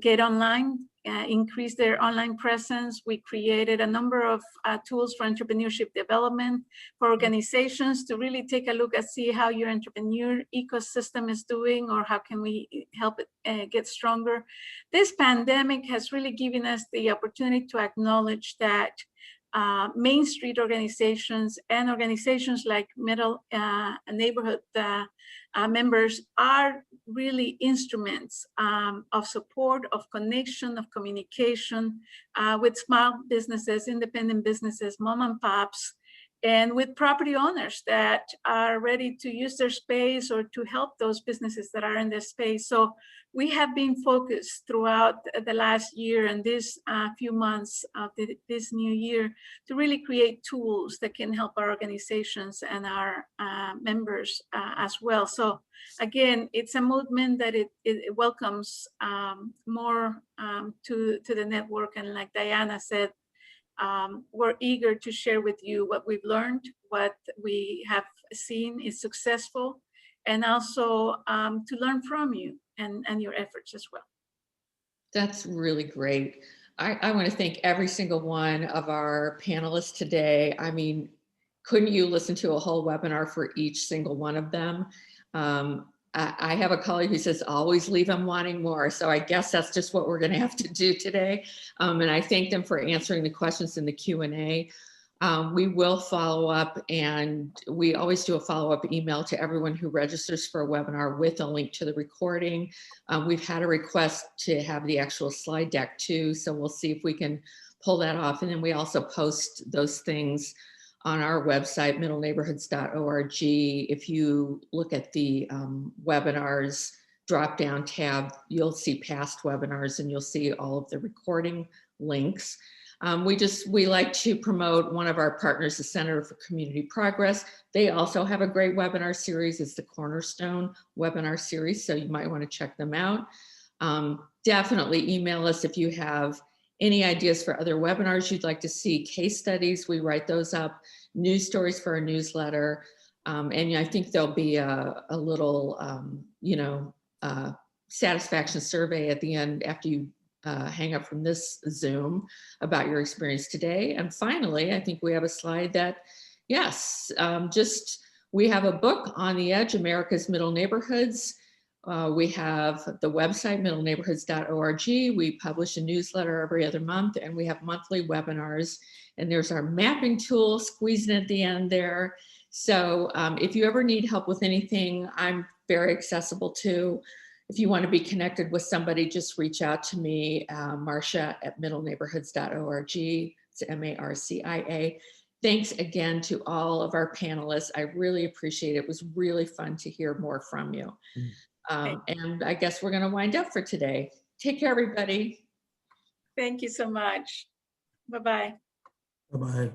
get online, increase their online presence. We created a number of tools for entrepreneurship development, for organizations to really take a look and see how your entrepreneur ecosystem is doing, or how can we help it get stronger. This pandemic has really given us the opportunity to acknowledge that Main Street organizations and organizations like middle neighborhood members are really instruments of support, of connection, of communication with small businesses, independent businesses, mom and pops, and with property owners that are ready to use their space or to help those businesses that are in their space. So we have been focused throughout the last year and this few months of this new year to really create tools that can help our organizations and our members as well. So again, it's a movement that it welcomes more to the network. And like Diana said, we're eager to share with you what we've learned, what we have seen is successful, and also to learn from you and your efforts as well. That's really great. I want to thank every single one of our panelists today. I mean, couldn't you listen to a whole webinar for each single one of them? I have a colleague who says, always leave them wanting more. So I guess that's just what we're going to have to do today. And I thank them for answering the questions in the Q&A. We will follow up, and we always do a follow-up email to everyone who registers for a webinar with a link to the recording. We've had a request to have the actual slide deck too, so we'll see if we can pull that off. And then we also post those things on our website, middleneighborhoods.org. If you look at the webinars drop-down tab, you'll see past webinars and you'll see all of the recording links. We like to promote one of our partners, the Center for Community Progress. They also have a great webinar series. It's the Cornerstone webinar series, so you might want to check them out. Definitely email us if you have any ideas for other webinars you'd like to see, case studies, we write those up, news stories for our newsletter. And I think there'll be a little, satisfaction survey at the end after you hang up from this Zoom about your experience today. And finally, I think we have a slide that, yes, we have a book on the edge, America's Middle Neighborhoods. We have the website, middleneighborhoods.org. We publish a newsletter every other month, and we have monthly webinars. And there's our mapping tool squeezing at the end there. So if you ever need help with anything, I'm very accessible too. If you want to be connected with somebody, just reach out to me, Marcia at middleneighborhoods.org. It's MARCIA. Thanks again to all of our panelists. I really appreciate it. It was really fun to hear more from you. And I guess we're going to wind up for today. Take care, everybody. Thank you so much. Bye-bye. Bye-bye.